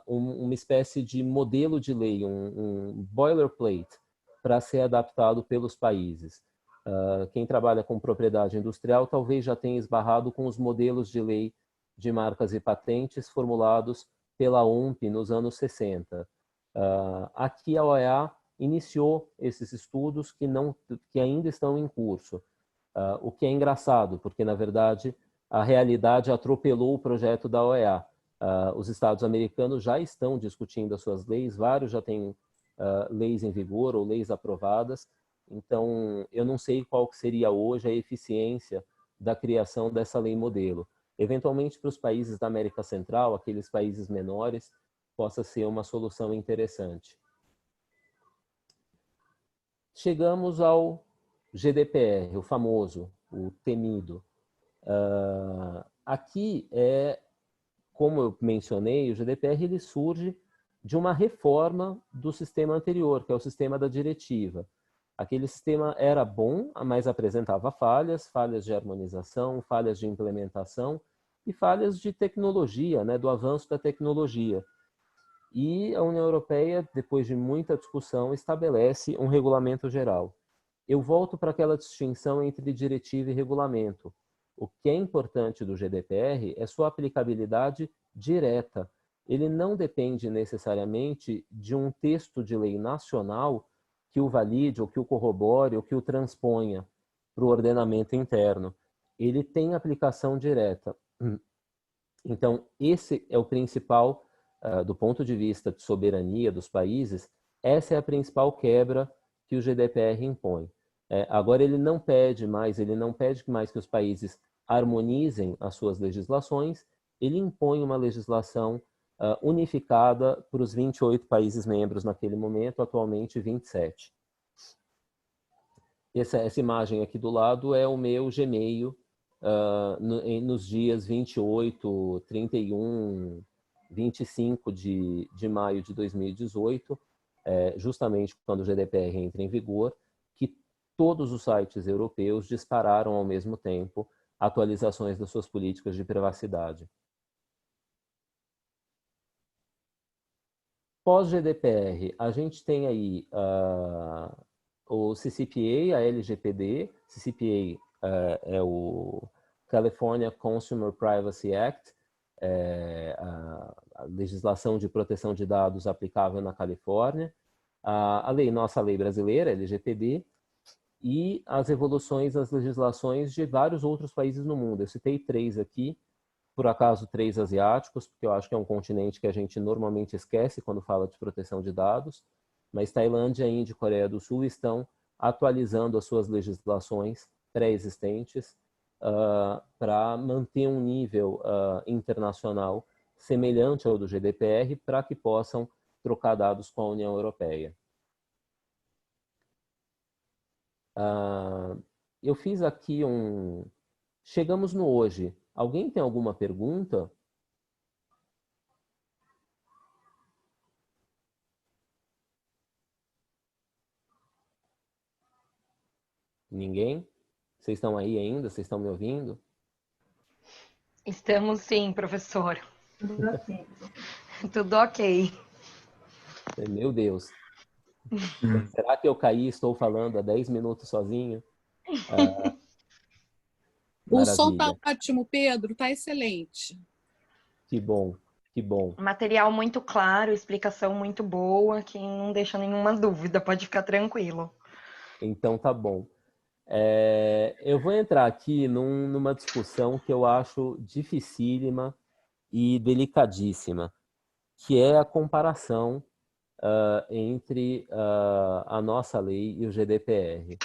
uma espécie de modelo de lei, um boilerplate, para ser adaptado pelos países. Quem trabalha com propriedade industrial talvez já tenha esbarrado com os modelos de lei de marcas e patentes formulados pela OMP nos anos 60. Aqui a OEA iniciou esses estudos que ainda estão em curso, o que é engraçado, porque, na verdade, a realidade atropelou o projeto da OEA. Os Estados americanos já estão discutindo as suas leis, vários já têm leis em vigor ou leis aprovadas, então eu não sei qual que seria hoje a eficiência da criação dessa lei modelo. Eventualmente, para os países da América Central, aqueles países menores, possa ser uma solução interessante. Chegamos ao GDPR, o famoso, o temido. Aqui como eu mencionei, o GDPR ele surge de uma reforma do sistema anterior, que é o sistema da diretiva. Aquele sistema era bom, mas apresentava falhas de harmonização, falhas de implementação e falhas de tecnologia, né, do avanço da tecnologia. E a União Europeia, depois de muita discussão, estabelece um regulamento geral. Eu volto para aquela distinção entre diretiva e regulamento. O que é importante do GDPR é sua aplicabilidade direta. Ele não depende necessariamente de um texto de lei nacional que o valide, ou que o corrobore, ou que o transponha para o ordenamento interno. Ele tem aplicação direta. Então, esse é o principal, do ponto de vista de soberania dos países, essa é a principal quebra que o GDPR impõe. Agora, ele não pede mais que os países harmonizem as suas legislações, ele impõe uma legislação unificada para os 28 países membros naquele momento, atualmente 27. Essa imagem aqui do lado é o meu Gmail nos dias 28, 31, 25 de maio de 2018, justamente quando o GDPR entra em vigor, que todos os sites europeus dispararam ao mesmo tempo atualizações das suas políticas de privacidade. Pós-GDPR, a gente tem aí o CCPA, a LGPD. CCPA é o California Consumer Privacy Act, a legislação de proteção de dados aplicável na Califórnia, nossa lei brasileira, LGPD, e as evoluções das legislações de vários outros países no mundo. Eu citei 3 aqui, por acaso 3 asiáticos, porque eu acho que é um continente que a gente normalmente esquece quando fala de proteção de dados, mas Tailândia, Índia e Coreia do Sul estão atualizando as suas legislações pré-existentes para manter um nível internacional semelhante ao do GDPR para que possam trocar dados com a União Europeia. Eu fiz aqui Chegamos no hoje. Alguém tem alguma pergunta? Ninguém? Vocês estão aí ainda? Vocês estão me ouvindo? Estamos sim, professor. Tudo ok. Tudo ok. Meu Deus. Será que eu caí e estou falando há 10 minutos sozinho? O som está Maravilha. ótimo, Pedro, está excelente. Que bom, que bom. Material muito claro, explicação muito boa, que não deixa nenhuma dúvida, pode ficar tranquilo. Então tá bom. Eu vou entrar aqui numa discussão que eu acho dificílima e delicadíssima, que é a comparação entre a nossa lei e o GDPR.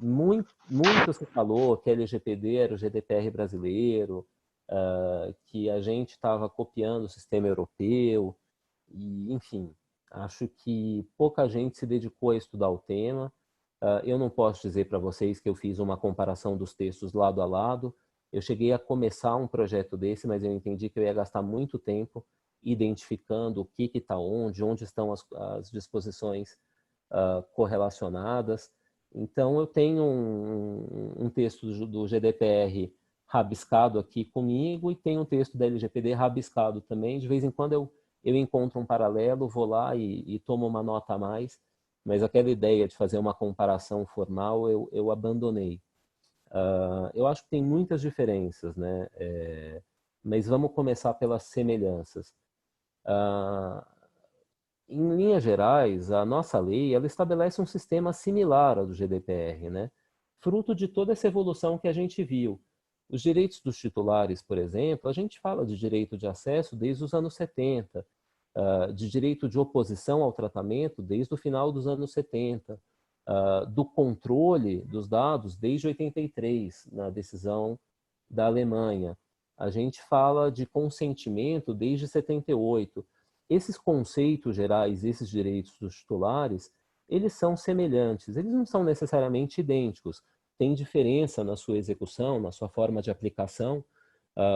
Muito se falou que a LGPD era o GDPR brasileiro, que a gente estava copiando o sistema europeu, e, enfim, acho que pouca gente se dedicou a estudar o tema. Eu não posso dizer para vocês que eu fiz uma comparação dos textos lado a lado. Eu cheguei a começar um projeto desse, mas eu entendi que eu ia gastar muito tempo identificando o que está onde estão as disposições correlacionadas. Então, eu tenho um texto do GDPR rabiscado aqui comigo e tenho um texto da LGPD rabiscado também. De vez em quando eu encontro um paralelo, vou lá e tomo uma nota a mais, mas aquela ideia de fazer uma comparação formal eu abandonei. Eu acho que tem muitas diferenças, né? Mas vamos começar pelas semelhanças. Em linhas gerais, a nossa lei ela estabelece um sistema similar ao do GDPR, né? Fruto de toda essa evolução que a gente viu. Os direitos dos titulares, por exemplo, a gente fala de direito de acesso desde os anos 70, de direito de oposição ao tratamento desde o final dos anos 70, do controle dos dados desde 83, na decisão da Alemanha. A gente fala de consentimento desde 78. Esses conceitos gerais, esses direitos dos titulares, eles são semelhantes, eles não são necessariamente idênticos. Tem diferença na sua execução, na sua forma de aplicação,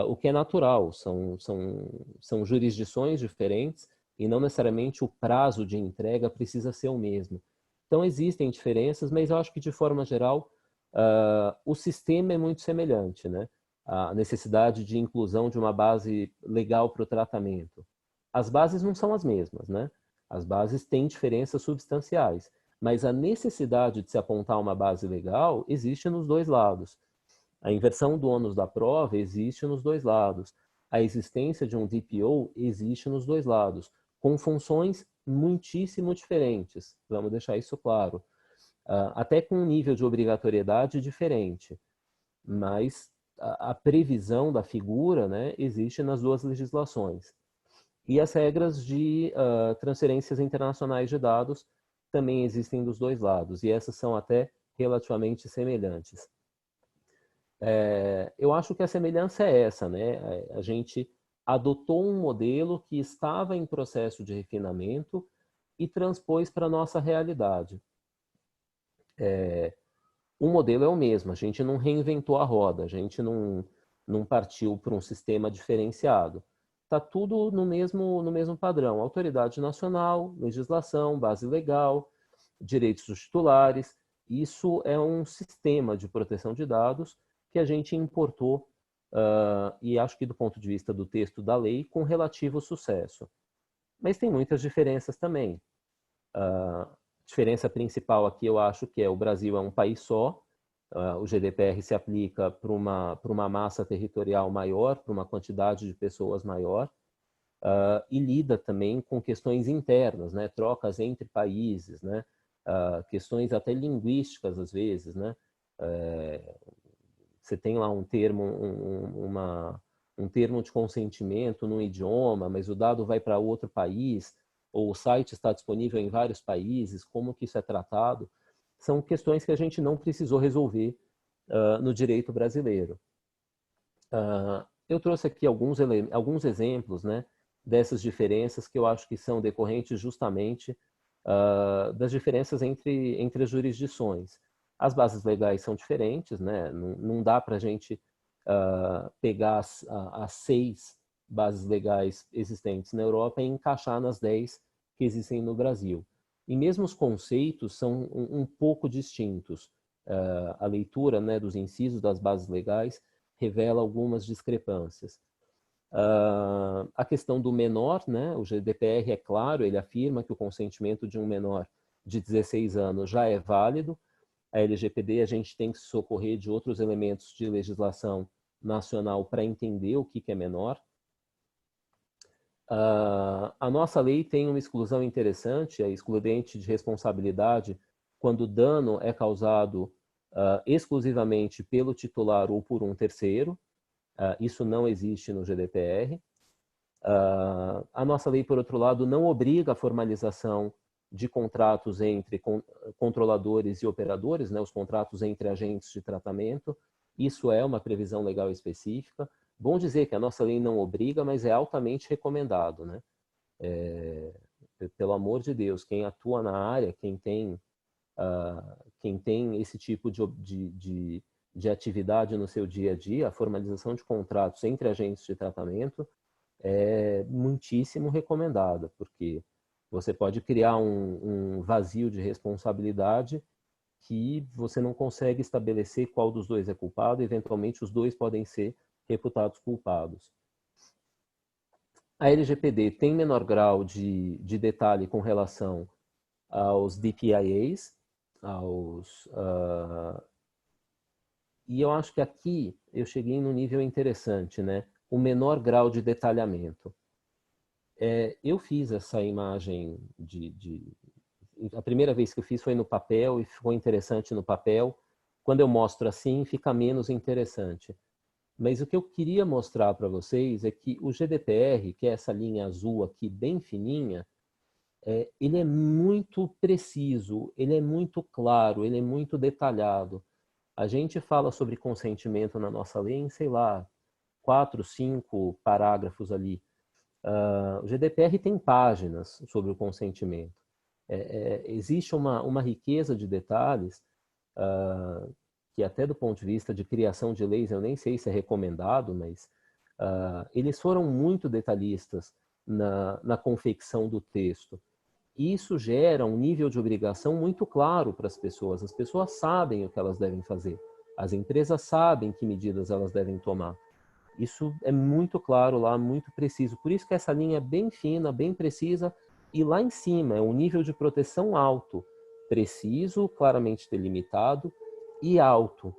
o que é natural. São jurisdições diferentes e não necessariamente o prazo de entrega precisa ser o mesmo. Então, existem diferenças, mas eu acho que, de forma geral, o sistema é muito semelhante, né? A necessidade de inclusão de uma base legal para o tratamento. As bases não são as mesmas, né? As bases têm diferenças substanciais, mas a necessidade de se apontar uma base legal existe nos dois lados. A inversão do ônus da prova existe nos dois lados. A existência de um DPO existe nos dois lados, com funções muitíssimo diferentes. Vamos deixar isso claro. Até com um nível de obrigatoriedade diferente. Mas a previsão da figura, né, existe nas duas legislações. E as regras de transferências internacionais de dados também existem dos dois lados, e essas são até relativamente semelhantes. Eu acho que a semelhança é essa, né? A gente adotou um modelo que estava em processo de refinamento e transpôs para a nossa realidade. O modelo é o mesmo, a gente não reinventou a roda, a gente não partiu para um sistema diferenciado. Está tudo no mesmo padrão. Autoridade nacional, legislação, base legal, direitos dos titulares. Isso é um sistema de proteção de dados que a gente importou, e acho que do ponto de vista do texto da lei, com relativo sucesso. Mas tem muitas diferenças também. A diferença principal aqui eu acho que o Brasil é um país só, O GDPR se aplica para uma massa territorial maior, para uma quantidade de pessoas maior, e lida também com questões internas, né? Trocas entre países, né? Questões até linguísticas, às vezes, né? Você tem lá um termo, um termo de consentimento num idioma, mas o dado vai para outro país, ou o site está disponível em vários países, como que isso é tratado? São questões que a gente não precisou resolver no direito brasileiro. Eu trouxe aqui alguns exemplos, né, dessas diferenças que eu acho que são decorrentes justamente das diferenças entre as jurisdições. As bases legais são diferentes, né? Não dá para a gente pegar as 6 bases legais existentes na Europa e encaixar nas 10 que existem no Brasil. E mesmo os conceitos são um pouco distintos. A leitura, né, dos incisos das bases legais revela algumas discrepâncias. A questão do menor, né, o GDPR é claro, ele afirma que o consentimento de um menor de 16 anos já é válido. A LGPD, a gente tem que se socorrer de outros elementos de legislação nacional para entender o que é menor. A nossa lei tem uma exclusão interessante, a excludente de responsabilidade, quando o dano é causado exclusivamente pelo titular ou por um terceiro. Isso não existe no GDPR. A nossa lei, por outro lado, não obriga a formalização de contratos entre controladores e operadores, né, os contratos entre agentes de tratamento. Isso é uma previsão legal específica. Bom dizer que a nossa lei não obriga, mas é altamente recomendado, né? Pelo amor de Deus, quem atua na área, quem tem esse tipo de atividade no seu dia a dia, a formalização de contratos entre agentes de tratamento é muitíssimo recomendada, porque você pode criar um vazio de responsabilidade que você não consegue estabelecer qual dos dois é culpado, e eventualmente os dois podem ser reputados culpados. A LGPD tem menor grau de detalhe com relação aos DPIAs, e eu acho que aqui eu cheguei num nível interessante, né? O menor grau de detalhamento. Eu fiz essa imagem a primeira vez que eu fiz foi no papel e ficou interessante no papel. Quando eu mostro assim, fica menos interessante. Mas o que eu queria mostrar para vocês é que o GDPR, que é essa linha azul aqui bem fininha, ele é muito preciso, ele é muito claro, ele é muito detalhado. A gente fala sobre consentimento na nossa lei em, sei lá, 4, 5 parágrafos ali. O GDPR tem páginas sobre o consentimento. Existe uma riqueza de detalhes que até do ponto de vista de criação de leis, eu nem sei se é recomendado, mas eles foram muito detalhistas na confecção do texto. E isso gera um nível de obrigação muito claro para as pessoas. As pessoas sabem o que elas devem fazer. As empresas sabem que medidas elas devem tomar. Isso é muito claro lá, muito preciso. Por isso que essa linha é bem fina, bem precisa, e lá em cima é um nível de proteção alto, preciso, claramente delimitado e alto.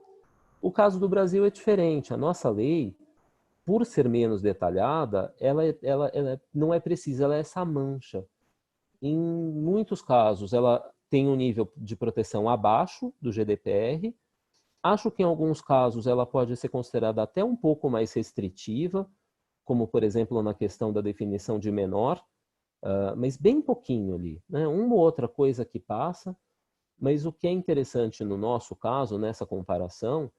O caso do Brasil é diferente. A nossa lei, por ser menos detalhada, ela não é precisa, ela é essa mancha. Em muitos casos, ela tem um nível de proteção abaixo do GDPR. Acho que em alguns casos ela pode ser considerada até um pouco mais restritiva, como, por exemplo, na questão da definição de menor, mas bem pouquinho ali, né? Uma ou outra coisa que passa, mas o que é interessante no nosso caso, nessa comparação,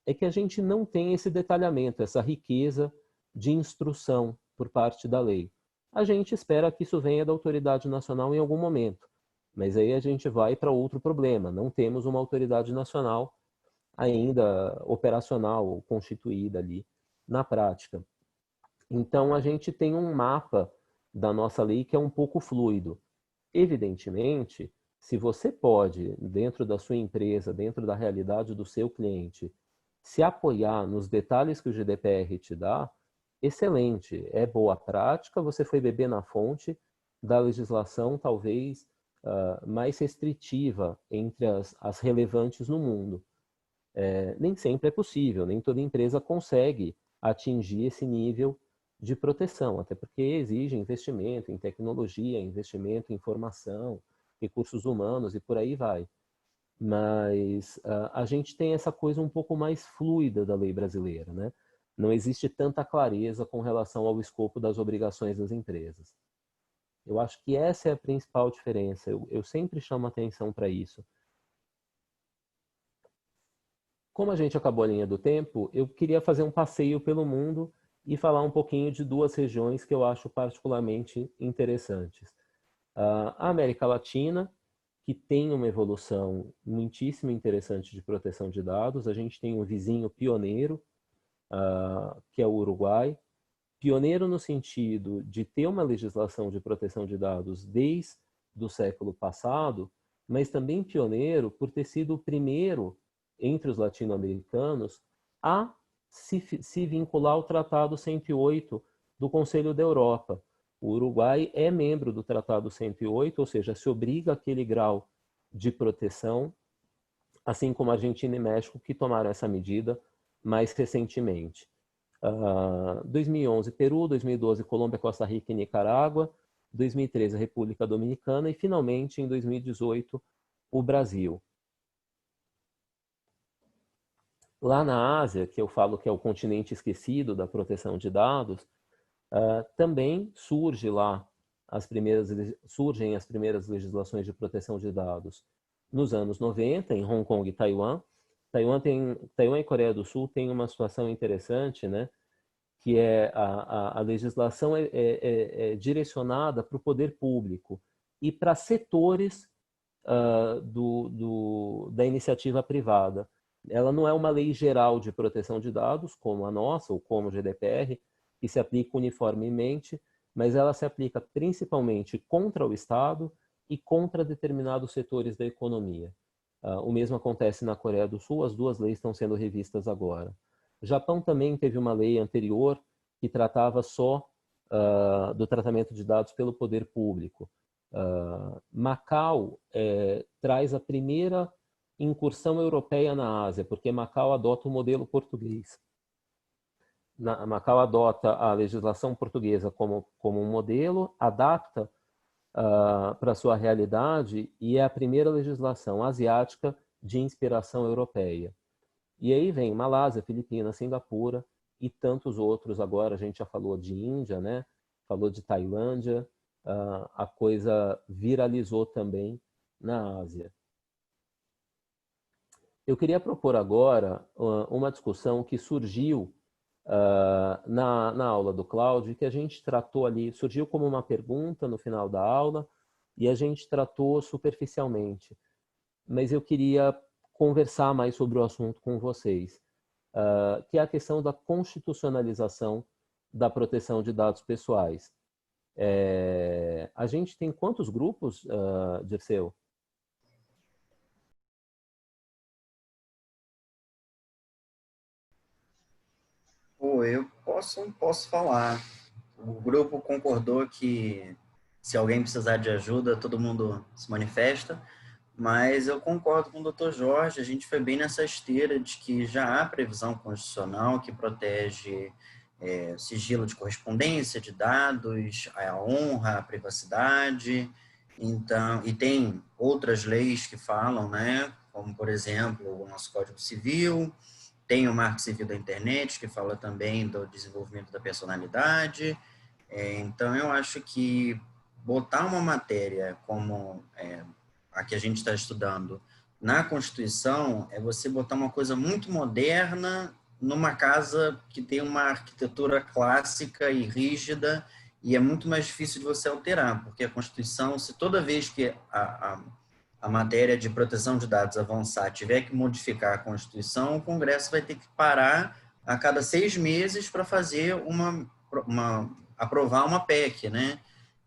é que a gente não tem esse detalhamento, essa riqueza de instrução por parte da lei. A gente espera que isso venha da autoridade nacional em algum momento, mas aí a gente vai para outro problema. Não temos uma autoridade nacional ainda operacional, constituída ali na prática. Então, a gente tem um mapa da nossa lei que é um pouco fluido. Evidentemente, se você pode, dentro da sua empresa, dentro da realidade do seu cliente, se apoiar nos detalhes que o GDPR te dá, excelente, é boa prática, você foi beber na fonte da legislação talvez mais restritiva entre as relevantes no mundo. Nem sempre é possível, nem toda empresa consegue atingir esse nível de proteção, até porque exige investimento em tecnologia, investimento em formação, recursos humanos e por aí vai. Mas a gente tem essa coisa um pouco mais fluida da lei brasileira, né? Não existe tanta clareza com relação ao escopo das obrigações das empresas. Eu acho que essa é a principal diferença. Eu sempre chamo atenção para isso. Como a gente acabou a linha do tempo, eu queria fazer um passeio pelo mundo e falar um pouquinho de duas regiões que eu acho particularmente interessantes. A América Latina, que tem uma evolução muitíssimo interessante de proteção de dados. A gente tem um vizinho pioneiro, que é o Uruguai. Pioneiro no sentido de ter uma legislação de proteção de dados desde o século passado, mas também pioneiro por ter sido o primeiro entre os latino-americanos a se vincular ao Tratado 108 do Conselho da Europa. O Uruguai é membro do Tratado 108, ou seja, se obriga àquele grau de proteção, assim como a Argentina e México, que tomaram essa medida mais recentemente. 2011, Peru, 2012, Colômbia, Costa Rica e Nicarágua, 2013, a República Dominicana e, finalmente, em 2018, o Brasil. Lá na Ásia, que eu falo que é o continente esquecido da proteção de dados, também surgem as primeiras legislações de proteção de dados nos anos 90, em Hong Kong e Taiwan. Taiwan e Coreia do Sul têm uma situação interessante, né? Que é a legislação é direcionada para o poder público e para setores da iniciativa privada. Ela não é uma lei geral de proteção de dados, como a nossa, ou como o GDPR, que se aplica uniformemente, mas ela se aplica principalmente contra o Estado e contra determinados setores da economia. O mesmo acontece na Coreia do Sul, as duas leis estão sendo revistas agora. O Japão também teve uma lei anterior que tratava só do tratamento de dados pelo poder público. Macau traz a primeira incursão europeia na Ásia, porque Macau adota o modelo português. Macau adota a legislação portuguesa como um modelo, adapta para a sua realidade e é a primeira legislação asiática de inspiração europeia. E aí vem Malásia, Filipinas, Singapura e tantos outros. Agora a gente já falou de Índia, né? Falou de Tailândia, a coisa viralizou também na Ásia. Eu queria propor agora uma discussão que surgiu na aula do Cláudio, que a gente tratou ali, surgiu como uma pergunta no final da aula, e a gente tratou superficialmente. Mas eu queria conversar mais sobre o assunto com vocês, que é a questão da constitucionalização da proteção de dados pessoais. A gente tem quantos grupos, Dirceu? Eu posso falar. O grupo concordou que se alguém precisar de ajuda, todo mundo se manifesta, mas eu concordo com o Dr. Jorge, a gente foi bem nessa esteira de que já há previsão constitucional que protege sigilo de correspondência, de dados, a honra, a privacidade, então, e tem outras leis que falam, né, como, por exemplo, o nosso Código Civil. Tem o Marco Civil da Internet, que fala também do desenvolvimento da personalidade. Então, eu acho que botar uma matéria como a que a gente está estudando na Constituição é você botar uma coisa muito moderna numa casa que tem uma arquitetura clássica e rígida, e é muito mais difícil de você alterar, porque a Constituição, se toda vez que a matéria de proteção de dados avançar tiver que modificar a Constituição, o Congresso vai ter que parar a cada 6 meses para fazer aprovar uma PEC, né?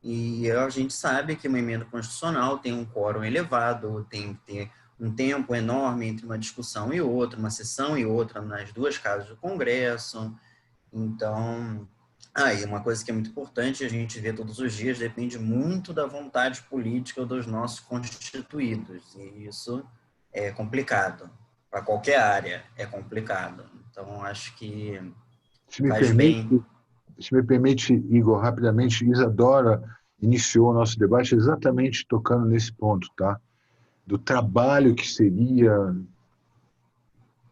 E a gente sabe que uma emenda constitucional tem um quórum elevado, tem que ter um tempo enorme entre uma discussão e outra, uma sessão e outra nas duas casas do Congresso. Então, e uma coisa que é muito importante, a gente vê todos os dias, depende muito da vontade política dos nossos constituídos, e isso é complicado. para qualquer área é complicado. Então, acho que Se me faz permite, bem. se me permite, Igor, rapidamente, Isadora iniciou o nosso debate exatamente tocando nesse ponto, tá? Do trabalho que seria,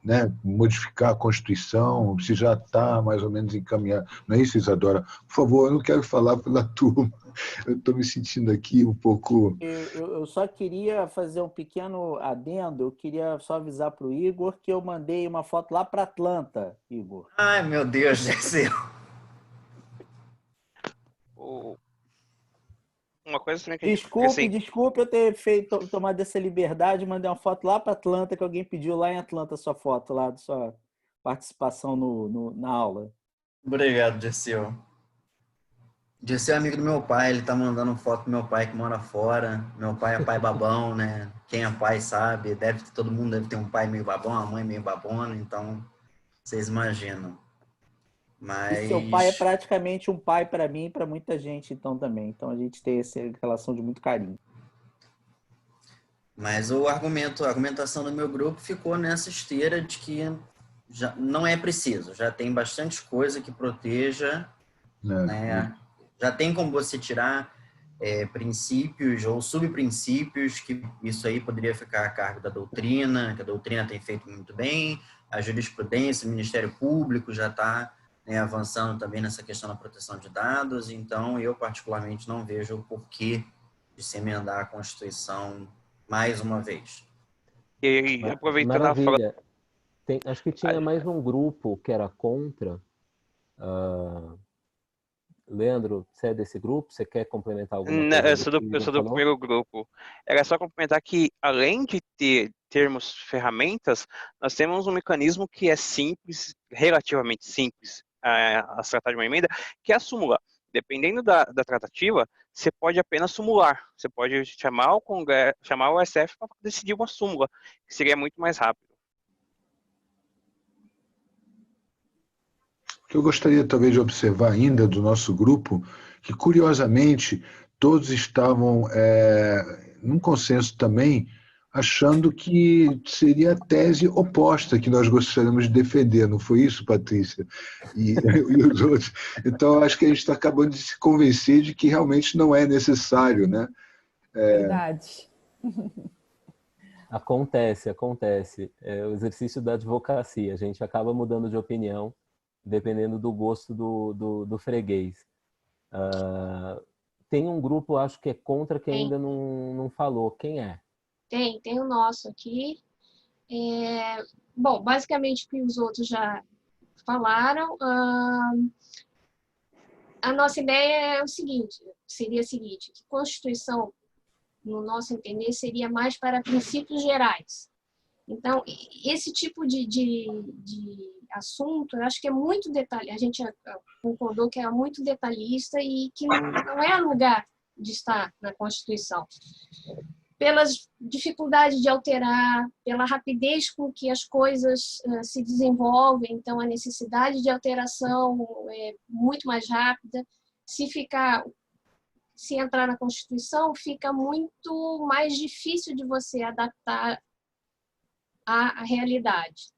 né, modificar a Constituição, se já está mais ou menos encaminhado. Não é isso, Isadora? Por favor, eu não quero falar pela turma. Eu estou me sentindo aqui um pouco... Eu só queria fazer um pequeno adendo. Eu queria só avisar para o Igor que eu mandei uma foto lá para Atlanta, Igor. Ai, meu Deus do céu. Uma coisa também que a gente... Porque, assim, Desculpe eu ter tomado essa liberdade, mandei uma foto lá para Atlanta, que alguém pediu lá em Atlanta sua foto, lá da sua participação na aula. Obrigado, Dirceu. Dirceu é amigo do meu pai, ele tá mandando foto do meu pai que mora fora. Meu pai é pai babão, né? Quem é pai sabe, todo mundo deve ter um pai meio babão, uma mãe meio babona, então vocês imaginam. E seu pai é Mas, praticamente um pai para mim e para muita gente, então também. Então a gente tem essa relação de muito carinho. mas a argumentação do meu grupo ficou nessa esteira de que já não é preciso, já tem bastante coisa que proteja, né? Já tem como você tirar princípios ou subprincípios, que isso aí poderia ficar a cargo da doutrina, que a doutrina tem feito muito bem, a jurisprudência, o Ministério Público já está, né, avançando também nessa questão da proteção de dados, então eu particularmente não vejo o porquê de se emendar a Constituição mais uma vez. e aproveitando a fala... Maravilha. Acho que tinha mais um grupo que era contra. Leandro, você é desse grupo? Você quer complementar alguma Não, coisa? eu sou do primeiro grupo. Era só complementar que, além de termos ferramentas, nós temos um mecanismo que é simples, relativamente simples, a se tratar de uma emenda, que é a súmula. Dependendo da tratativa, você pode apenas sumular. Você pode chamar o Congresso, chamar o STF para decidir uma súmula, que seria muito mais rápido. O que eu gostaria talvez de observar ainda do nosso grupo, que curiosamente todos estavam num consenso também, achando que seria a tese oposta que nós gostaríamos de defender, não foi isso, Patrícia? E os outros. Então, acho que a gente está acabando de se convencer de que realmente não é necessário, né? Verdade. Acontece. É o exercício da advocacia. A gente acaba mudando de opinião dependendo do gosto do freguês. Tem um grupo, acho que é contra, que ainda não falou. Quem é? Tem o nosso aqui. Bom, basicamente o que os outros já falaram. A nossa ideia seria a seguinte, que Constituição, no nosso entender, seria mais para princípios gerais. Então, esse tipo de assunto, eu acho que é muito detalhista. A gente concordou que é muito detalhista e que não é lugar de estar na Constituição. Pelas dificuldades de alterar, pela rapidez com que as coisas se desenvolvem, então a necessidade de alteração é muito mais rápida. Se entrar na Constituição, fica muito mais difícil de você adaptar à realidade.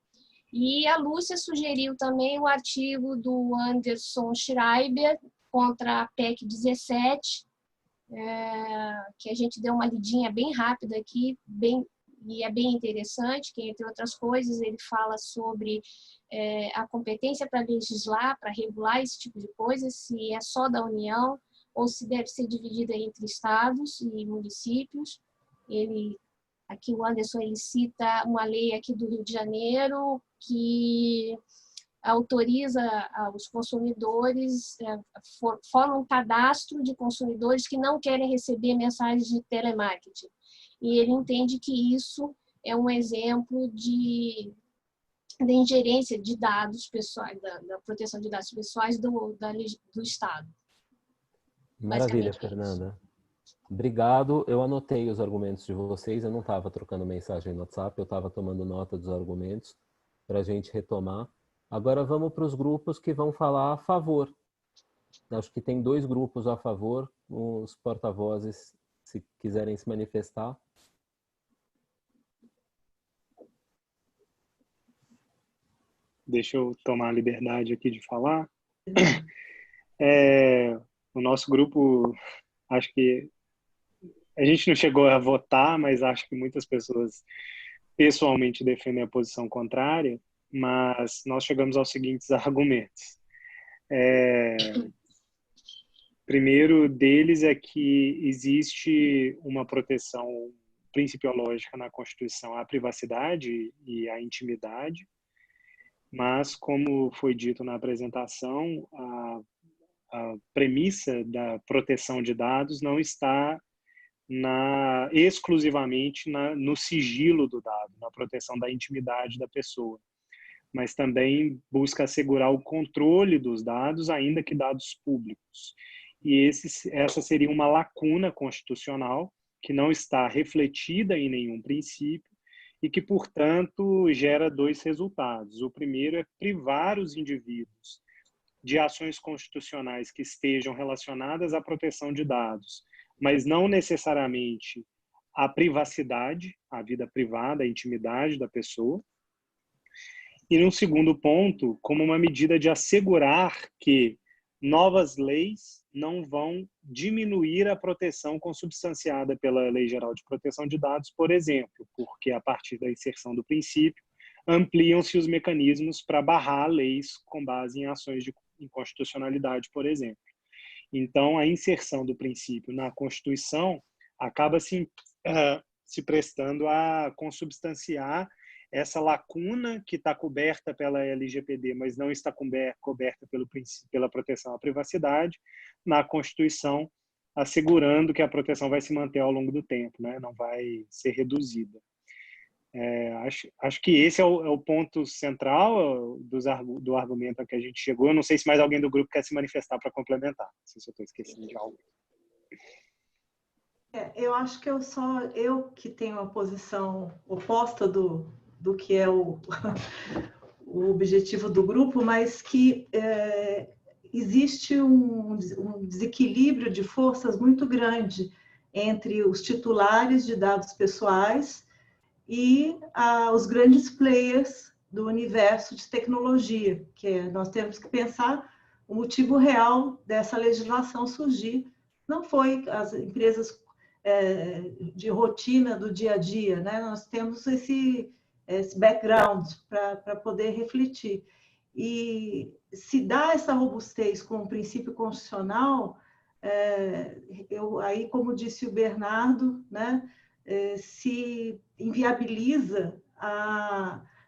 E a Lúcia sugeriu também o artigo do Anderson Schreiber contra a PEC 17, que a gente deu uma lidinha bem rápida aqui, e é bem interessante, que, entre outras coisas, ele fala sobre a competência para legislar, para regular esse tipo de coisa, se é só da União ou se deve ser dividida entre estados e municípios. Aqui o Anderson ele cita uma lei aqui do Rio de Janeiro que autoriza aos consumidores, forma um cadastro de consumidores que não querem receber mensagens de telemarketing. E ele entende que isso é um exemplo de ingerência de dados pessoais, da proteção de dados pessoais do Estado. Maravilha, Fernanda. Obrigado. Eu anotei os argumentos de vocês. Eu não estava trocando mensagem no WhatsApp, eu estava tomando nota dos argumentos para a gente retomar. Agora vamos para os grupos que vão falar a favor. Acho que tem 2 grupos a favor. Os porta-vozes, se quiserem se manifestar. deixa eu tomar a liberdade aqui de falar. O nosso grupo, acho que a gente não chegou a votar, mas acho que muitas pessoas pessoalmente defendem a posição contrária, mas nós chegamos aos seguintes argumentos. Primeiro deles é que existe uma proteção principiológica na Constituição à privacidade e à intimidade, mas, como foi dito na apresentação, a premissa da proteção de dados não está exclusivamente no sigilo do dado, na proteção da intimidade da pessoa, mas também busca assegurar o controle dos dados, ainda que dados públicos. E essa seria uma lacuna constitucional que não está refletida em nenhum princípio e que, portanto, gera dois resultados. O primeiro é privar os indivíduos de ações constitucionais que estejam relacionadas à proteção de dados, mas não necessariamente à privacidade, à vida privada, à intimidade da pessoa. E, num segundo ponto, como uma medida de assegurar que novas leis não vão diminuir a proteção consubstanciada pela Lei Geral de Proteção de Dados, por exemplo, porque a partir da inserção do princípio, ampliam-se os mecanismos para barrar leis com base em ações de inconstitucionalidade, por exemplo. Então, a inserção do princípio na Constituição acaba se prestando a consubstanciar essa lacuna que está coberta pela LGPD, mas não está coberta pela proteção à privacidade, na Constituição, assegurando que a proteção vai se manter ao longo do tempo, né? Não vai ser reduzida. Acho que esse é o ponto central do argumento a que a gente chegou. Eu não sei se mais alguém do grupo quer se manifestar para complementar. Não sei se eu estou esquecendo de algo. Eu acho que eu que tenho a posição oposta do que é o objetivo do grupo, mas que existe um desequilíbrio de forças muito grande entre os titulares de dados pessoais e os grandes players do universo de tecnologia, que nós temos que pensar o motivo real dessa legislação surgir. Não foi as empresas de rotina do dia a dia, né? Nós temos esse background para poder refletir. E se dá essa robustez com o princípio constitucional, aí, como disse o Bernardo, né, se inviabiliza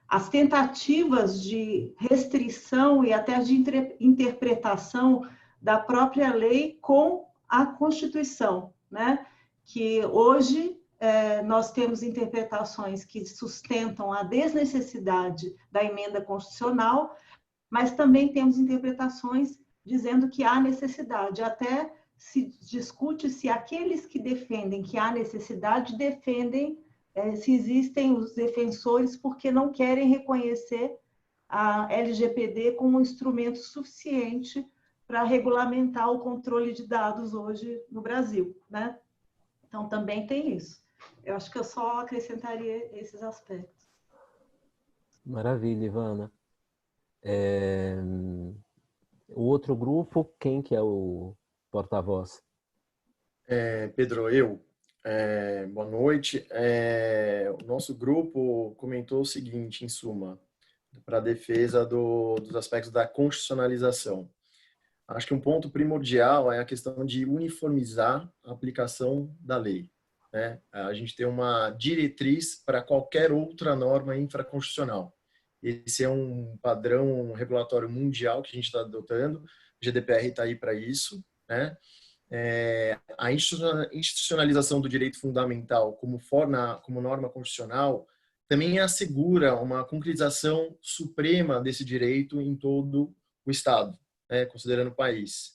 as tentativas de restrição e até de interpretação da própria lei com a Constituição, né? Que hoje nós temos interpretações que sustentam a desnecessidade da emenda constitucional, mas também temos interpretações dizendo que há necessidade. Até se discute se aqueles que defendem que há necessidade defendem, se existem os defensores porque não querem reconhecer a LGPD como um instrumento suficiente para regulamentar o controle de dados hoje no Brasil, né? Então, também tem isso. Eu acho que eu só acrescentaria esses aspectos. Maravilha, Ivana. O outro grupo, quem que é o porta-voz? Pedro, eu. Boa noite. O nosso grupo comentou o seguinte, em suma, para a defesa dos aspectos da constitucionalização. Acho que um ponto primordial é a questão de uniformizar a aplicação da lei, né? A gente tem uma diretriz para qualquer outra norma infraconstitucional. Esse é um padrão regulatório mundial que a gente está adotando. O GDPR está aí para isso, né? A institucionalização do direito fundamental como norma constitucional também assegura uma concretização suprema desse direito em todo o Estado, né, considerando o país.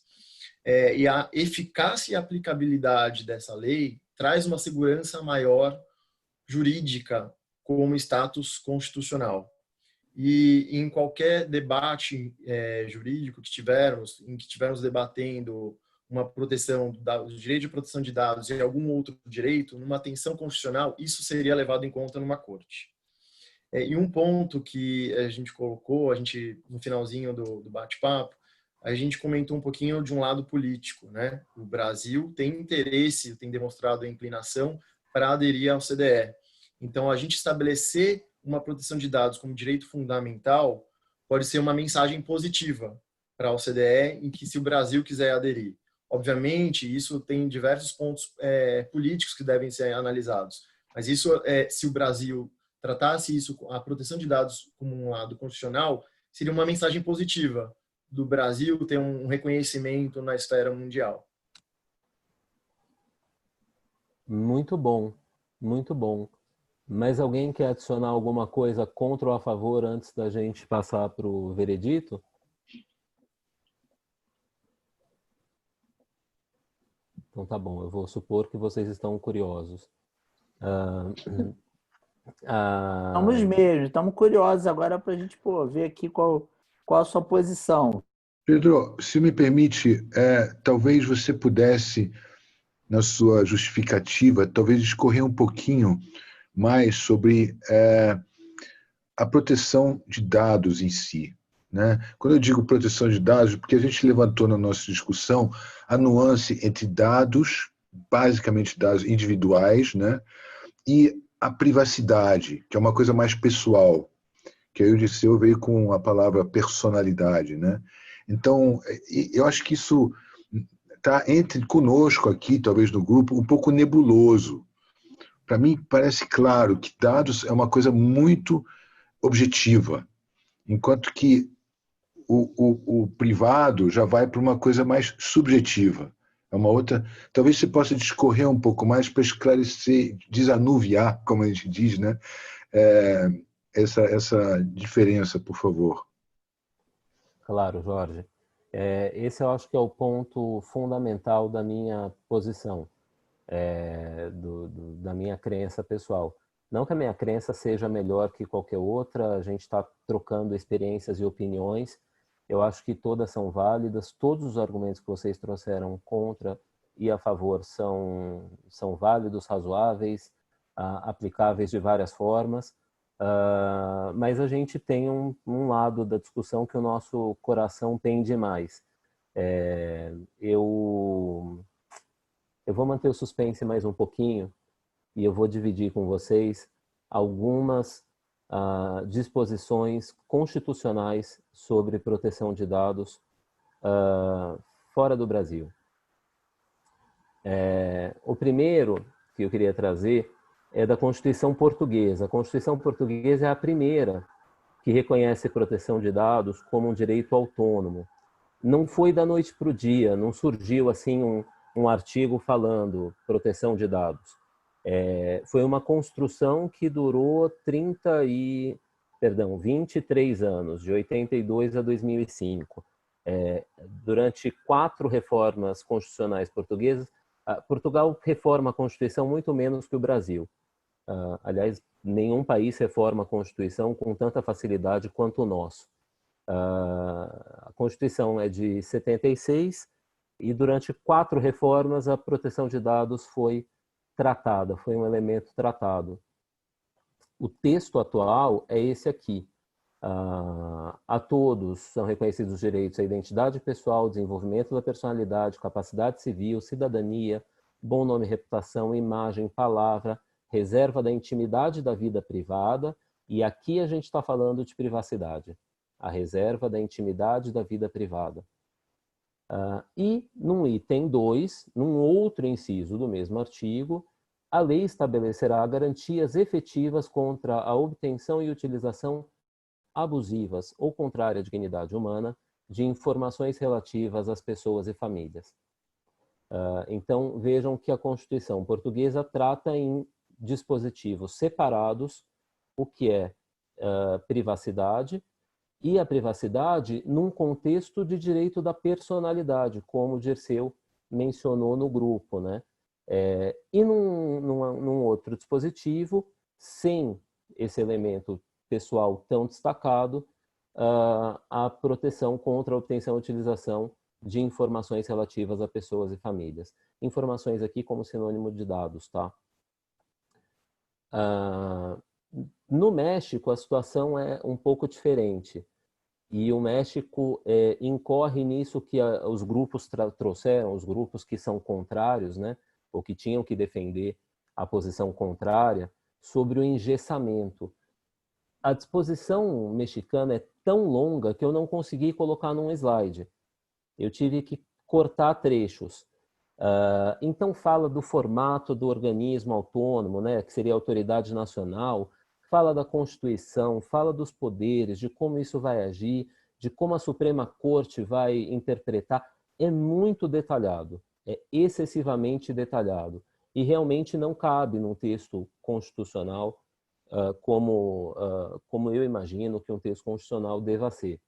E a eficácia e aplicabilidade dessa lei traz uma segurança maior jurídica como status constitucional. E em qualquer debate jurídico que tivermos, em que estivermos debatendo uma proteção do direito de proteção de dados e algum outro direito, numa tensão constitucional, isso seria levado em conta numa corte. E um ponto que a gente colocou, no finalzinho do bate-papo, a gente comentou um pouquinho de um lado político, né? O Brasil tem interesse, tem demonstrado a inclinação para aderir ao CDE. Então, a gente estabelecer uma proteção de dados como direito fundamental pode ser uma mensagem positiva para a OCDE, em que se o Brasil quiser aderir. Obviamente, isso tem diversos pontos políticos que devem ser analisados, mas isso, se o Brasil tratasse isso, a proteção de dados como um lado constitucional, seria uma mensagem positiva do Brasil ter um reconhecimento na esfera mundial. Muito bom, muito bom. Mas alguém quer adicionar alguma coisa contra ou a favor antes da gente passar para o veredito? Então tá bom, eu vou supor que vocês estão curiosos. Estamos mesmo, estamos curiosos agora para a gente ver aqui qual a sua posição. Pedro, se me permite, talvez você pudesse, na sua justificativa, talvez discorrer um pouquinho mais sobre a proteção de dados em si, né? Quando eu digo proteção de dados, porque a gente levantou na nossa discussão a nuance entre dados, basicamente dados individuais, né? E a privacidade, que é uma coisa mais pessoal, que aí o Dirceu veio com a palavra personalidade, né? Então, eu acho que isso está conosco aqui, talvez no grupo, um pouco nebuloso. Para mim, parece claro que dados é uma coisa muito objetiva, enquanto que o privado já vai para uma coisa mais subjetiva. É uma outra. Talvez você possa discorrer um pouco mais para esclarecer, desanuviar, como a gente diz, né? Essa diferença, por favor. Claro, Jorge. Esse eu acho que é o ponto fundamental da minha posição, da minha crença pessoal. Não que a minha crença seja melhor que qualquer outra, a gente está trocando experiências e opiniões. Eu acho que todas são válidas, todos os argumentos que vocês trouxeram contra e a favor são válidos, razoáveis, aplicáveis de várias formas. Mas a gente tem um lado da discussão que o nosso coração pende mais. Eu vou manter o suspense mais um pouquinho e eu vou dividir com vocês algumas disposições constitucionais sobre proteção de dados fora do Brasil. O primeiro que eu queria trazer é da Constituição Portuguesa. A Constituição Portuguesa é a primeira que reconhece proteção de dados como um direito autônomo. Não foi da noite para o dia, não surgiu assim um artigo falando proteção de dados. Foi uma construção que durou 23 anos, de 82 a 2005. Durante 4 reformas constitucionais portuguesas, Portugal reforma a Constituição muito menos que o Brasil. Aliás, nenhum país reforma a Constituição com tanta facilidade quanto o nosso. A Constituição é de 76 e durante 4 reformas a proteção de dados foi tratada, foi um elemento tratado. O texto atual é esse aqui. A todos são reconhecidos os direitos à identidade pessoal, desenvolvimento da personalidade, capacidade civil, cidadania, bom nome, reputação, imagem, palavra, reserva da intimidade da vida privada, e aqui a gente está falando de privacidade, a reserva da intimidade da vida privada. E num item 2, num outro inciso do mesmo artigo, a lei estabelecerá garantias efetivas contra a obtenção e utilização abusivas ou contrária à dignidade humana de informações relativas às pessoas e famílias. Então, vejam que a Constituição portuguesa trata em dispositivos separados o que é privacidade, e a privacidade num contexto de direito da personalidade, como o Dirceu mencionou no grupo, né? E num outro dispositivo, sem esse elemento pessoal tão destacado, a proteção contra a obtenção e utilização de informações relativas a pessoas e famílias. Informações aqui como sinônimo de dados, tá? No México, a situação é um pouco diferente. E o México incorre nisso que os grupos trouxeram, os grupos que são contrários, né, ou que tinham que defender a posição contrária, sobre o engessamento. A disposição mexicana é tão longa que eu não consegui colocar num slide. Eu tive que cortar trechos. Então fala do formato do organismo autônomo, né, que seria a autoridade nacional, fala da Constituição, fala dos poderes, de como isso vai agir, de como a Suprema Corte vai interpretar. É muito detalhado, é excessivamente detalhado. E realmente não cabe num texto constitucional como eu imagino que um texto constitucional deva ser.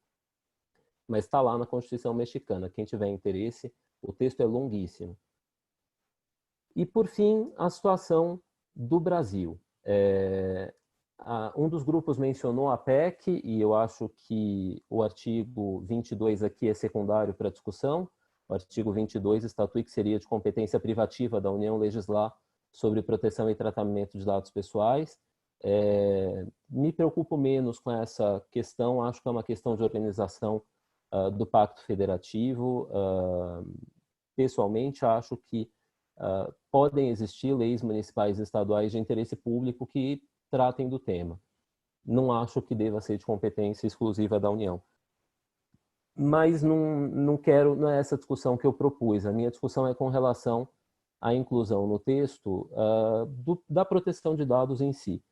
Mas está lá na Constituição mexicana. Quem tiver interesse, o texto é longuíssimo. E, por fim, a situação do Brasil. Um dos grupos mencionou a PEC, e eu acho que o artigo 22 aqui é secundário para a discussão. O artigo 22 estatui que seria de competência privativa da União legislar sobre proteção e tratamento de dados pessoais. Me preocupo menos com essa questão, acho que é uma questão de organização do Pacto Federativo. Pessoalmente, acho que podem existir leis municipais e estaduais de interesse público que tratem do tema. Não acho que deva ser de competência exclusiva da União. Mas não é essa discussão que eu propus. A minha discussão é com relação à inclusão no texto da proteção de dados em si.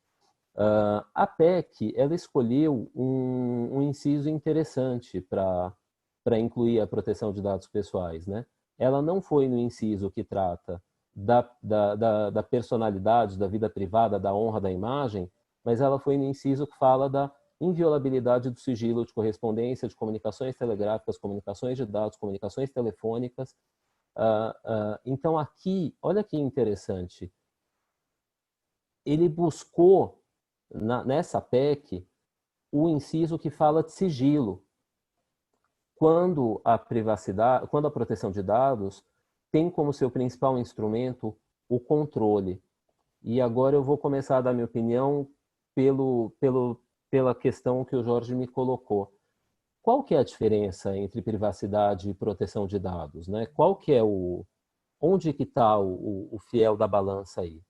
A PEC, ela escolheu um inciso interessante para incluir a proteção de dados pessoais, né? Ela não foi no inciso que trata da personalidade, da vida privada, da honra da imagem, mas ela foi no inciso que fala da inviolabilidade do sigilo de correspondência, de comunicações telegráficas, comunicações de dados, comunicações telefônicas. Então aqui, olha que interessante, ele buscou nessa PEC o inciso que fala de sigilo, quando a proteção de dados tem como seu principal instrumento o controle. E agora eu vou começar a dar minha opinião pela questão que o Jorge me colocou. Qual que é a diferença entre privacidade e proteção de dados, né? Qual que é onde que está o fiel da balança aí?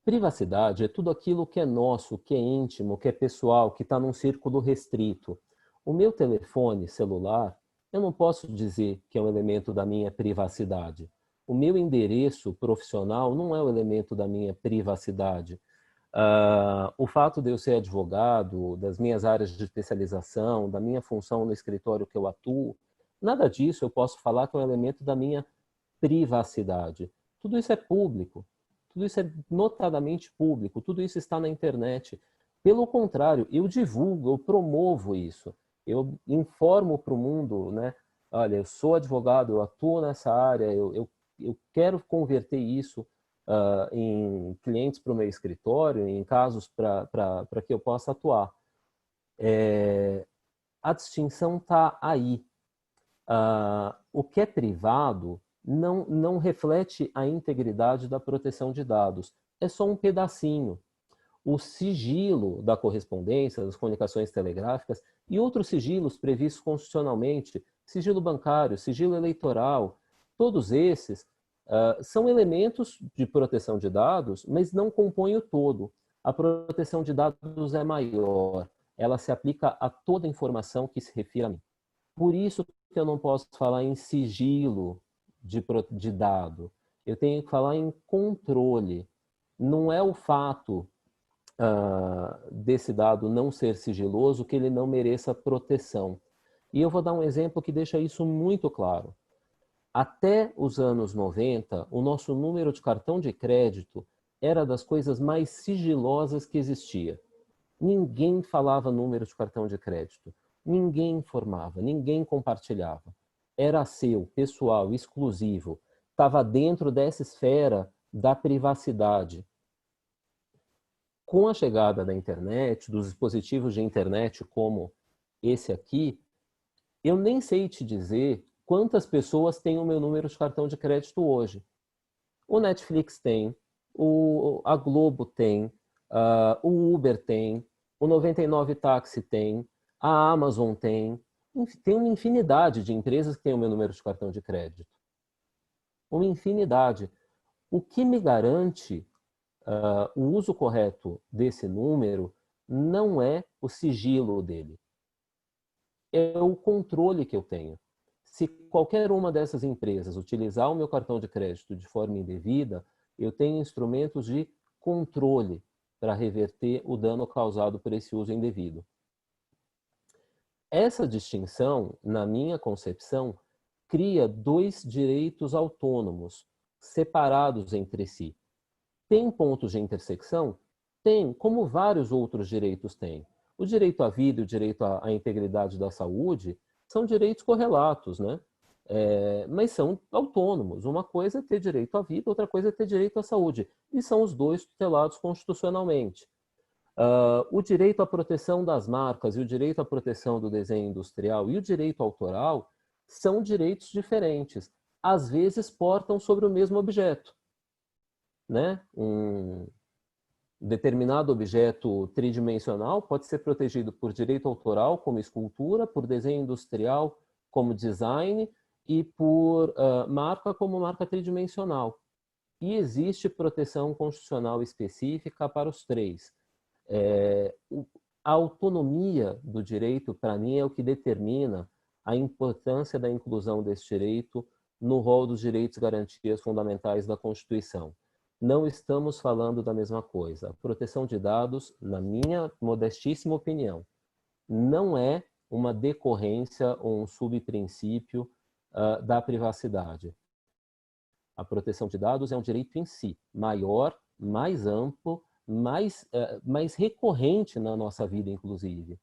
Privacidade é tudo aquilo que é nosso, que é íntimo, que é pessoal, que está num círculo restrito. O meu telefone celular, eu não posso dizer que é um elemento da minha privacidade. O meu endereço profissional não é um elemento da minha privacidade. O fato de eu ser advogado, das minhas áreas de especialização, da minha função no escritório que eu atuo, nada disso eu posso falar que é um elemento da minha privacidade. Tudo isso é público, tudo isso é notadamente público, tudo isso está na internet. Pelo contrário, eu divulgo, eu promovo isso. Eu informo para o mundo, né? Olha, eu sou advogado, eu atuo nessa área, eu quero converter isso em clientes para o meu escritório, em casos para que eu possa atuar. A distinção está aí. O que é privado não reflete a integridade da proteção de dados. É só um pedacinho. O sigilo da correspondência, das comunicações telegráficas e outros sigilos previstos constitucionalmente, sigilo bancário, sigilo eleitoral, todos esses são elementos de proteção de dados, mas não compõem o todo. A proteção de dados é maior, ela se aplica a toda informação que se refira a mim. Por isso que eu não posso falar em sigilo de dado, eu tenho que falar em controle. Não é o fato desse dado não ser sigiloso que ele não mereça proteção. E eu vou dar um exemplo que deixa isso muito claro. Até os anos 90, o nosso número de cartão de crédito era das coisas mais sigilosas que existia. Ninguém falava número de cartão de crédito, ninguém informava, ninguém compartilhava. Era seu, pessoal, exclusivo, estava dentro dessa esfera da privacidade. Com a chegada da internet, dos dispositivos de internet como esse aqui, eu nem sei te dizer quantas pessoas têm o meu número de cartão de crédito hoje. O Netflix tem, a Globo tem, o Uber tem, o 99 Táxi tem, a Amazon tem. Tem uma infinidade de empresas que têm o meu número de cartão de crédito. Uma infinidade. O que me garante o uso correto desse número não é o sigilo dele. É o controle que eu tenho. Se qualquer uma dessas empresas utilizar o meu cartão de crédito de forma indevida, eu tenho instrumentos de controle para reverter o dano causado por esse uso indevido. Essa distinção, na minha concepção, cria dois direitos autônomos, separados entre si. Tem pontos de intersecção? Tem, como vários outros direitos têm. O direito à vida e o direito à integridade da saúde são direitos correlatos, né? Mas são autônomos. Uma coisa é ter direito à vida, outra coisa é ter direito à saúde. E são os dois tutelados constitucionalmente. O direito à proteção das marcas e o direito à proteção do desenho industrial e o direito autoral são direitos diferentes. Às vezes portam sobre o mesmo objeto, né? Um determinado objeto tridimensional pode ser protegido por direito autoral, como escultura, por desenho industrial, como design, e por marca, como marca tridimensional. E existe proteção constitucional específica para os três. A autonomia do direito, para mim, é o que determina a importância da inclusão desse direito no rol dos direitos e garantias fundamentais da Constituição. Não estamos falando da mesma coisa. A proteção de dados, na minha modestíssima opinião, não é uma decorrência ou um subprincípio da privacidade. A proteção de dados é um direito em si, maior, mais amplo, mais recorrente na nossa vida, inclusive.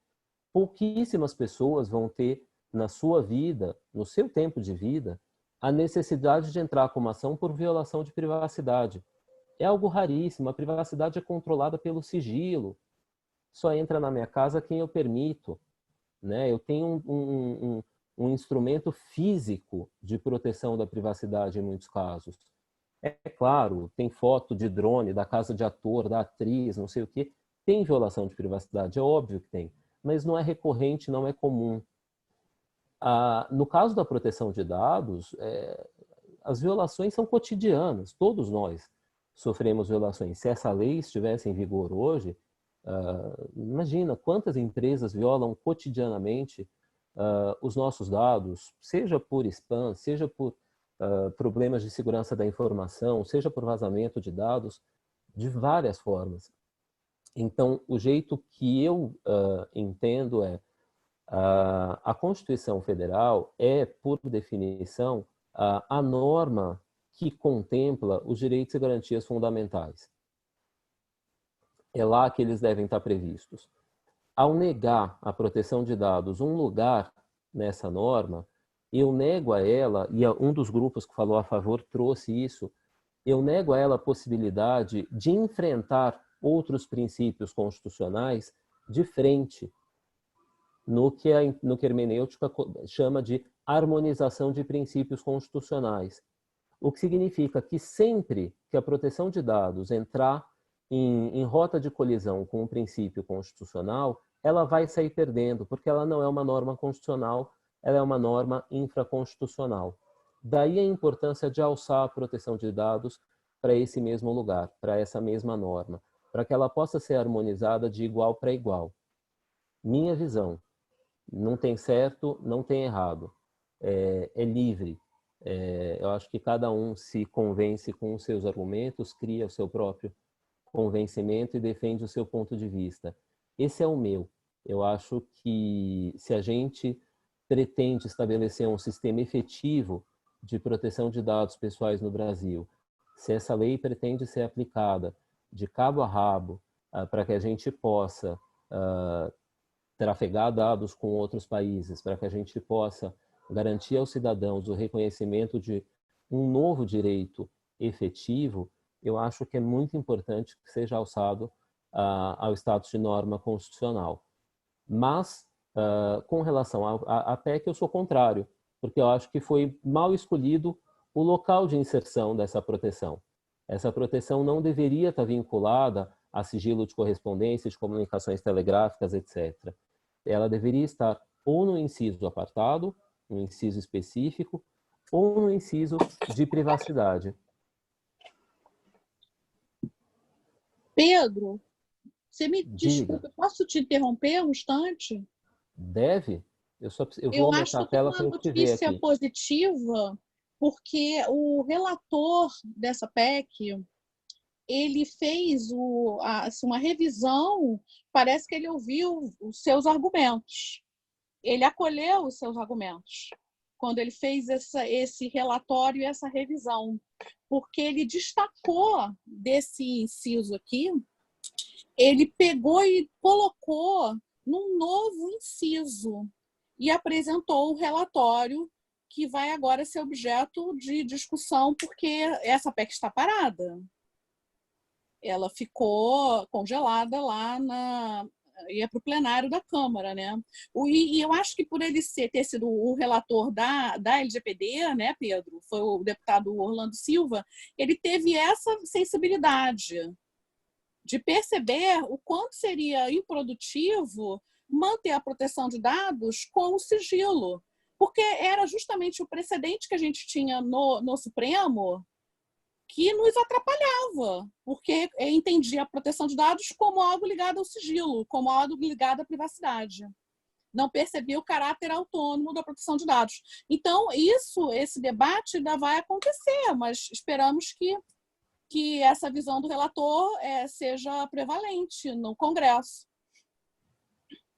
Pouquíssimas pessoas vão ter na sua vida, no seu tempo de vida, a necessidade de entrar com uma ação por violação de privacidade. É algo raríssimo, a privacidade é controlada pelo sigilo. Só entra na minha casa quem eu permito, né? Eu tenho um instrumento físico de proteção da privacidade em muitos casos. É claro, tem foto de drone da casa de ator, da atriz, não sei o quê. Tem violação de privacidade, é óbvio que tem. Mas não é recorrente, não é comum. No caso da proteção de dados, as violações são cotidianas. Todos nós sofremos violações. Se essa lei estivesse em vigor hoje, imagina quantas empresas violam cotidianamente os nossos dados, seja por spam, seja por problemas de segurança da informação, seja por vazamento de dados, de várias formas. Então, o jeito que eu entendo a Constituição Federal é, por definição, a norma que contempla os direitos e garantias fundamentais. É lá que eles devem estar previstos. Ao negar a proteção de dados um lugar nessa norma, eu nego a ela, e um dos grupos que falou a favor trouxe isso, eu nego a ela a possibilidade de enfrentar outros princípios constitucionais de frente, no que a hermenêutica chama de harmonização de princípios constitucionais. O que significa que sempre que a proteção de dados entrar em rota de colisão com um princípio constitucional, ela vai sair perdendo, porque ela não é uma norma constitucional, ela é uma norma infraconstitucional. Daí a importância de alçar a proteção de dados para esse mesmo lugar, para essa mesma norma, para que ela possa ser harmonizada de igual para igual. Minha visão. Não tem certo, não tem errado. É livre. Eu acho que cada um se convence com os seus argumentos, cria o seu próprio convencimento e defende o seu ponto de vista. Esse é o meu. Eu acho que se a gente pretende estabelecer um sistema efetivo de proteção de dados pessoais no Brasil, se essa lei pretende ser aplicada de cabo a rabo para que a gente possa trafegar dados com outros países, para que a gente possa garantir aos cidadãos o reconhecimento de um novo direito efetivo, eu acho que é muito importante que seja alçado ao status de norma constitucional. Mas, com relação à PEC, eu sou contrário, porque eu acho que foi mal escolhido o local de inserção dessa proteção. Essa proteção não deveria estar vinculada a sigilo de correspondência, de comunicações telegráficas, etc. Ela deveria estar ou no inciso apartado, no inciso específico, ou no inciso de privacidade. Pedro, você me Diga. desculpa, posso te interromper um instante? Deve? Eu vou Eu aumentar acho a que é tela uma para eu te ver notícia aqui. positiva, porque o relator dessa PEC, ele fez uma revisão, parece que ele ouviu os seus argumentos. Ele acolheu os seus argumentos quando ele fez esse relatório e essa revisão, porque ele destacou desse inciso aqui, ele pegou e colocou num novo inciso e apresentou o relatório que vai agora ser objeto de discussão, porque essa PEC está parada. Ela ficou congelada lá ia para o plenário da Câmara, né? E eu acho que por ele ter sido o relator da LGPD, né, Pedro? Foi o deputado Orlando Silva, ele teve essa sensibilidade de perceber o quanto seria improdutivo manter a proteção de dados com o sigilo, porque era justamente o precedente que a gente tinha no Supremo que nos atrapalhava, porque entendia a proteção de dados como algo ligado ao sigilo, como algo ligado à privacidade. Não percebia o caráter autônomo da proteção de dados. Então, esse debate ainda vai acontecer, mas esperamos que essa visão do relator seja prevalente no Congresso.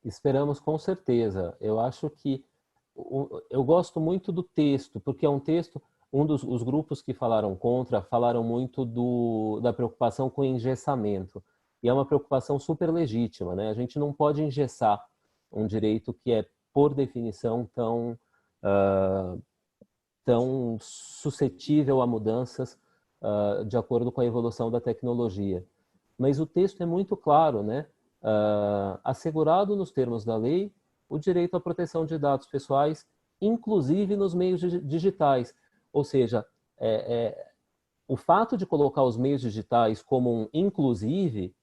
Esperamos com certeza. Eu acho que eu gosto muito do texto, porque é um texto. Os grupos que falaram contra falaram muito da preocupação com o engessamento. E é uma preocupação super legítima, né? A gente não pode engessar um direito que é, por definição, tão suscetível a mudanças de acordo com a evolução da tecnologia. Mas o texto é muito claro, né? Assegurado nos termos da lei o direito à proteção de dados pessoais, inclusive nos meios digitais. Ou seja, o fato de colocar os meios digitais como um inclusive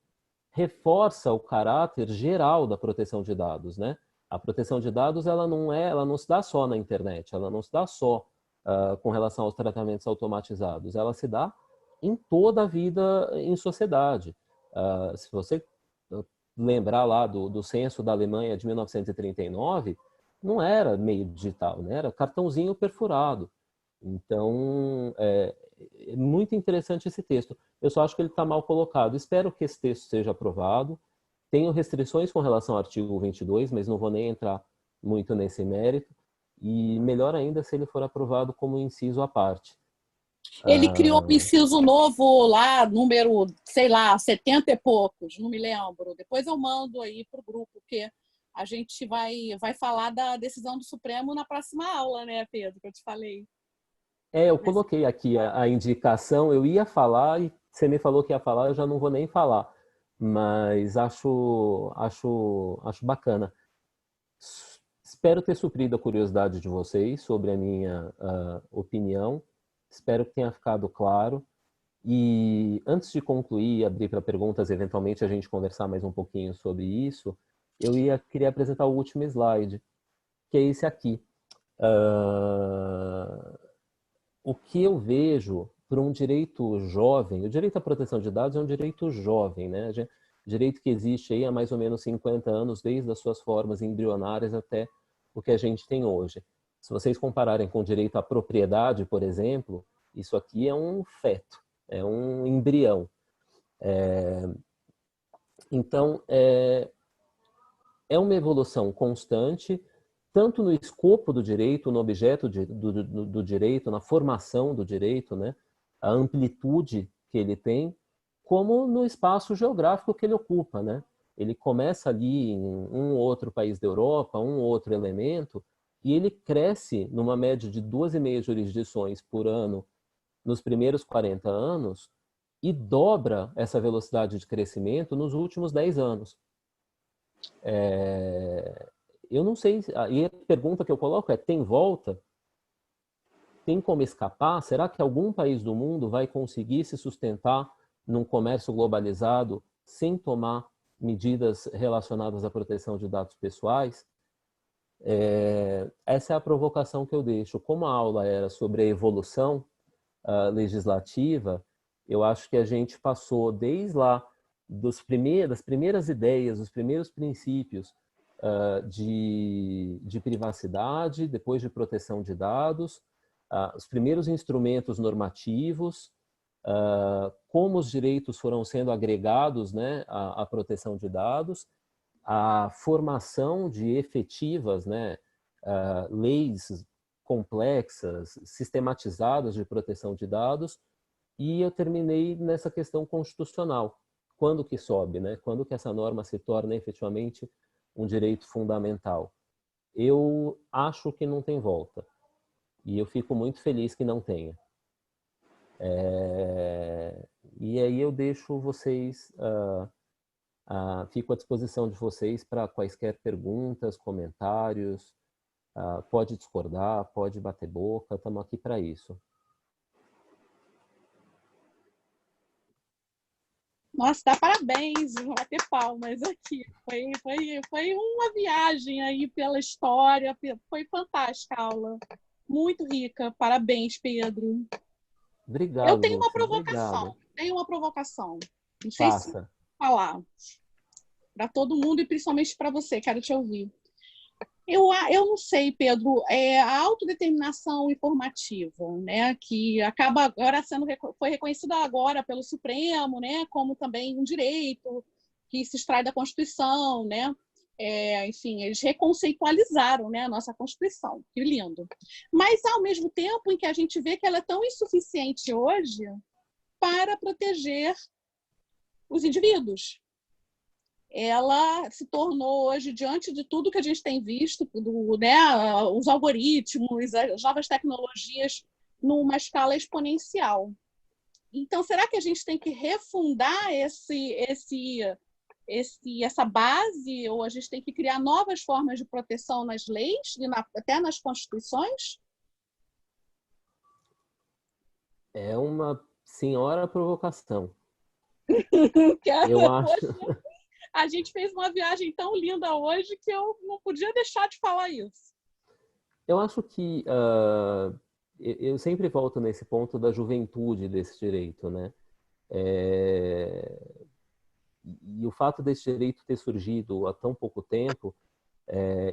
reforça o caráter geral da proteção de dados, né? A proteção de dados ela não se dá só na internet, ela não se dá só com relação aos tratamentos automatizados, ela se dá em toda a vida em sociedade. Se você lembrar lá do censo da Alemanha de 1939, não era meio digital, né? Era cartãozinho perfurado. Então, é muito interessante esse texto. Eu só acho que ele está mal colocado. Espero que esse texto seja aprovado. Tenho restrições com relação ao artigo 22, mas não vou nem entrar muito nesse mérito. E melhor ainda se ele for aprovado como inciso à parte. Ele criou um inciso novo lá, número, sei lá, 70 e poucos, não me lembro. Depois eu mando aí para o grupo, porque a gente vai falar da decisão do Supremo na próxima aula, né, Pedro, que eu te falei. Eu coloquei aqui a indicação, eu ia falar e você me falou que ia falar, eu já não vou nem falar. Mas acho bacana. Espero ter suprido a curiosidade de vocês sobre a minha opinião. Espero que tenha ficado claro. E antes de concluir e abrir para perguntas, eventualmente a gente conversar mais um pouquinho sobre isso, queria apresentar o último slide, que é esse aqui. O que eu vejo para um direito jovem, o direito à proteção de dados é um direito jovem, né? Direito que existe aí há mais ou menos 50 anos, desde as suas formas embrionárias até o que a gente tem hoje. Se vocês compararem com o direito à propriedade, por exemplo, isso aqui é um feto, é um embrião. Então, é uma evolução constante, tanto no escopo do direito, no objeto do direito, na formação do direito, né? A amplitude que ele tem, como no espaço geográfico que ele ocupa, né? Ele começa ali em um outro país da Europa, um outro elemento, e ele cresce numa média de 2,5 jurisdições por ano nos primeiros 40 anos e dobra essa velocidade de crescimento nos últimos 10 anos. Eu não sei, e a pergunta que eu coloco é, tem volta? Tem como escapar? Será que algum país do mundo vai conseguir se sustentar num comércio globalizado sem tomar medidas relacionadas à proteção de dados pessoais, essa é a provocação que eu deixo. Como a aula era sobre a evolução legislativa, eu acho que a gente passou desde lá das primeiras ideias, dos primeiros princípios de privacidade, depois de proteção de dados, os primeiros instrumentos normativos, como os direitos foram sendo agregados, né, à proteção de dados, a formação de efetivas, né, leis complexas, sistematizadas de proteção de dados, e eu terminei nessa questão constitucional. Quando que sobe, né? Quando que essa norma se torna efetivamente um direito fundamental? Eu acho que não tem volta. E eu fico muito feliz que não tenha. E aí eu deixo vocês, fico à disposição de vocês para quaisquer perguntas, comentários, pode discordar, pode bater boca, estamos aqui para isso. Nossa, dá parabéns, vou bater palmas aqui. Foi uma viagem aí pela história, foi fantástica a aula. Muito rica. Parabéns, Pedro. Obrigado, Eu tenho uma Lúcia, provocação. obrigado. Tenho uma provocação. Não sei se Passa. falar. Para todo mundo e principalmente para você, quero te ouvir. Eu não sei, Pedro, a autodeterminação informativa, né, que acaba agora foi reconhecida agora pelo Supremo, né, como também um direito que se extrai da Constituição, né, enfim, eles reconceitualizaram, né, a nossa Constituição, que lindo. Mas, ao mesmo tempo em que a gente vê que ela é tão insuficiente hoje para proteger os indivíduos, ela se tornou hoje, diante de tudo que a gente tem visto, né, os algoritmos, as novas tecnologias, numa escala exponencial. Então, será que a gente tem que refundar essa base, ou a gente tem que criar novas formas de proteção nas leis, até nas constituições? É uma senhora provocação. Eu acho... A gente fez uma viagem tão linda hoje que eu não podia deixar de falar isso. Eu acho que eu sempre volto nesse ponto da juventude desse direito, né? E o fato desse direito ter surgido há tão pouco tempo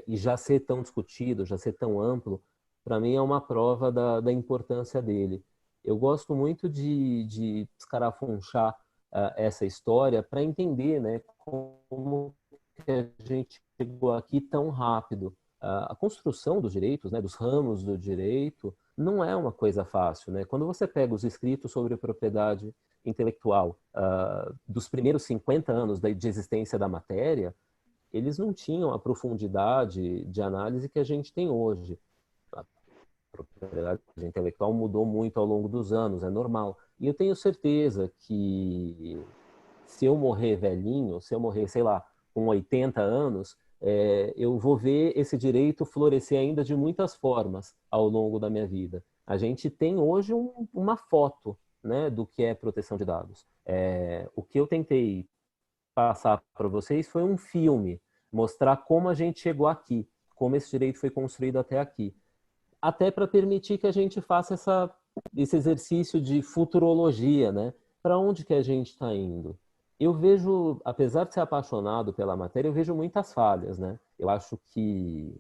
e já ser tão discutido, já ser tão amplo, para mim é uma prova da importância dele. Eu gosto muito de escarafunchar essa história para entender, né, como que a gente chegou aqui tão rápido. A construção dos direitos, né, dos ramos do direito, não é uma coisa fácil, né? Quando você pega os escritos sobre propriedade intelectual dos primeiros 50 anos de existência da matéria, eles não tinham a profundidade de análise que a gente tem hoje. A propriedade intelectual mudou muito ao longo dos anos, é normal. E eu tenho certeza que se eu morrer velhinho, se eu morrer, sei lá, com 80 anos, eu vou ver esse direito florescer ainda de muitas formas ao longo da minha vida. A gente tem hoje uma foto, né, do que é proteção de dados. O que eu tentei passar para vocês foi um filme, mostrar como a gente chegou aqui, como esse direito foi construído até aqui. Até para permitir que a gente faça esse exercício de futurologia, né? Para onde que a gente está indo? Eu vejo, apesar de ser apaixonado pela matéria, eu vejo muitas falhas, né? Eu acho que,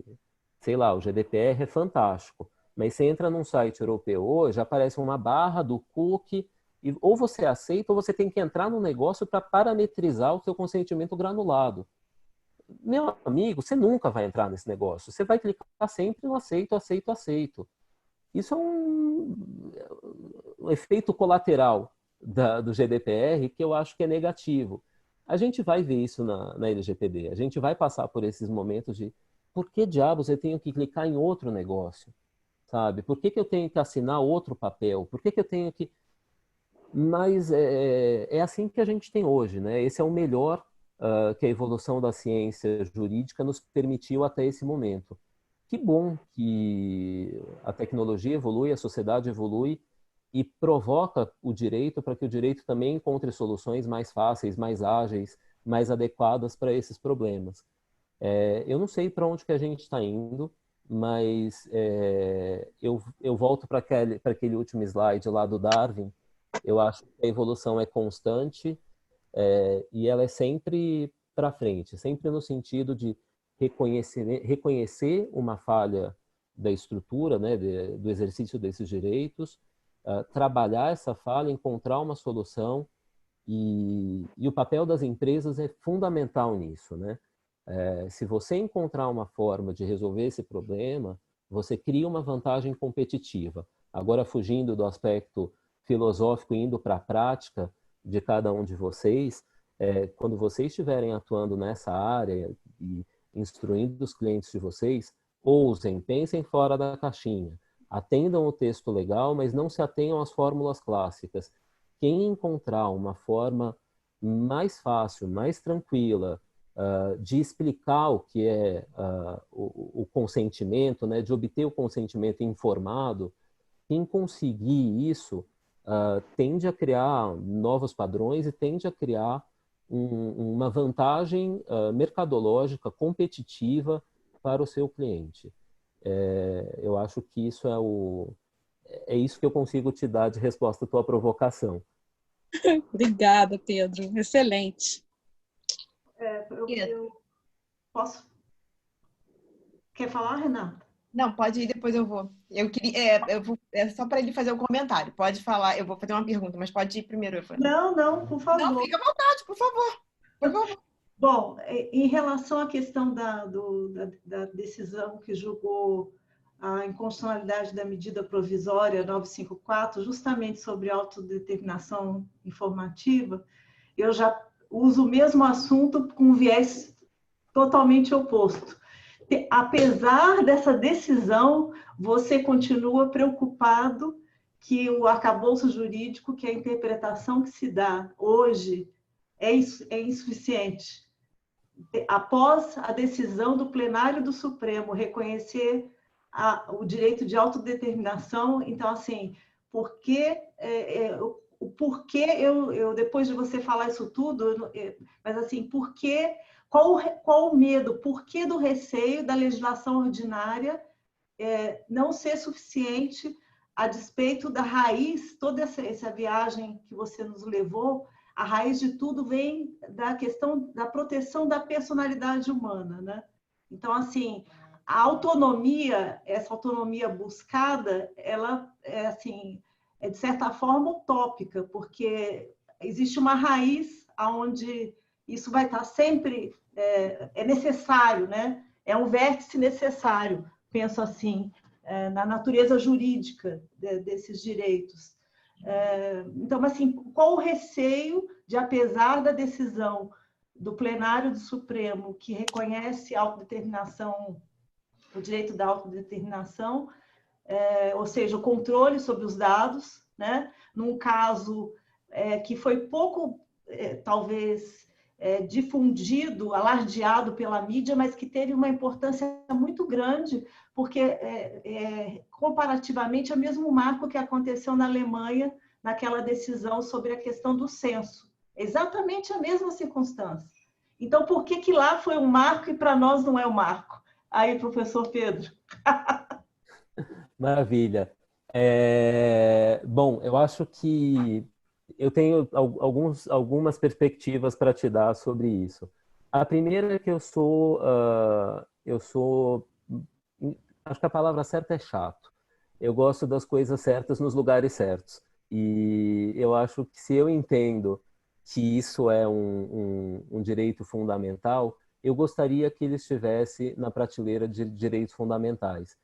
sei lá, o GDPR é fantástico, mas você entra num site europeu hoje, aparece uma barra do cookie, e ou você aceita ou você tem que entrar no negócio para parametrizar o seu consentimento granulado. Meu amigo, você nunca vai entrar nesse negócio. Você vai clicar sempre no aceito, aceito, aceito. Isso é um efeito colateral do GDPR que eu acho que é negativo. A gente vai ver isso na LGPD. A gente vai passar por esses momentos de por que diabos eu tenho que clicar em outro negócio? Sabe? Por que eu tenho que assinar outro papel? Por que eu tenho que... Mas é assim que a gente tem hoje, né? Esse é o melhor que a evolução da ciência jurídica nos permitiu até esse momento. Que bom que a tecnologia evolui, a sociedade evolui e provoca o direito para que o direito também encontre soluções mais fáceis, mais ágeis, mais adequadas para esses problemas. Eu não sei para onde que a gente está indo, mas eu volto para aquele último slide lá do Darwin. Eu acho que a evolução é constante e ela é sempre para frente, sempre no sentido de reconhecer uma falha da estrutura, né, do exercício desses direitos, trabalhar essa falha, encontrar uma solução, e o papel das empresas é fundamental nisso, né? Se você encontrar uma forma de resolver esse problema, você cria uma vantagem competitiva. Agora, fugindo do aspecto filosófico e indo para a prática de cada um de vocês, quando vocês estiverem atuando nessa área e instruindo os clientes de vocês, ousem, pensem fora da caixinha, atendam o texto legal, mas não se atenham às fórmulas clássicas. Quem encontrar uma forma mais fácil, mais tranquila, de explicar o que é o consentimento, né, de obter o consentimento informado, quem conseguir isso tende a criar novos padrões e tende a criar uma vantagem mercadológica, competitiva para o seu cliente. Eu acho que isso é isso que eu consigo te dar de resposta à tua provocação. Obrigada, Pedro. Excelente. Eu posso? Quer falar, Renata? Não, pode ir, depois eu vou. Eu queria, só para ele fazer o comentário. Pode falar, eu vou fazer uma pergunta, mas pode ir primeiro. Não, por favor. Não, fica à vontade, por favor. Por favor. Bom, em relação à questão da decisão que julgou a inconstitucionalidade da medida provisória 954, justamente sobre autodeterminação informativa, eu já uso o mesmo assunto com viés totalmente oposto. Apesar dessa decisão, você continua preocupado que o arcabouço jurídico, que a interpretação que se dá hoje é insuficiente. Após a decisão do plenário do Supremo reconhecer o direito de autodeterminação, então, assim, por que eu depois de você falar isso tudo, mas assim, por que, qual o medo, por que do receio da legislação ordinária não ser suficiente a despeito da raiz, toda essa viagem que você nos levou, a raiz de tudo vem da questão da proteção da personalidade humana, né? Então, assim, a autonomia, essa autonomia buscada, ela assim, de certa forma utópica, porque existe uma raiz onde isso vai estar sempre necessário, né? É um vértice necessário, penso assim, na natureza jurídica desses direitos. Então, assim, qual o receio de, apesar da decisão do plenário do Supremo, que reconhece a autodeterminação, o direito da autodeterminação, ou seja, o controle sobre os dados, né? Num caso que foi pouco, talvez, difundido, alardeado pela mídia, mas que teve uma importância muito grande, porque, comparativamente, é o mesmo marco que aconteceu na Alemanha, naquela decisão sobre a questão do censo. Exatamente a mesma circunstância. Então, por que lá foi um marco e para nós não é um marco? Aí, professor Pedro. Maravilha. Bom, eu acho que eu tenho algumas perspectivas para te dar sobre isso. A primeira é que eu sou, acho que a palavra certa é chato. Eu gosto das coisas certas nos lugares certos. E eu acho que se eu entendo que isso é um direito fundamental, eu gostaria que ele estivesse na prateleira de direitos fundamentais.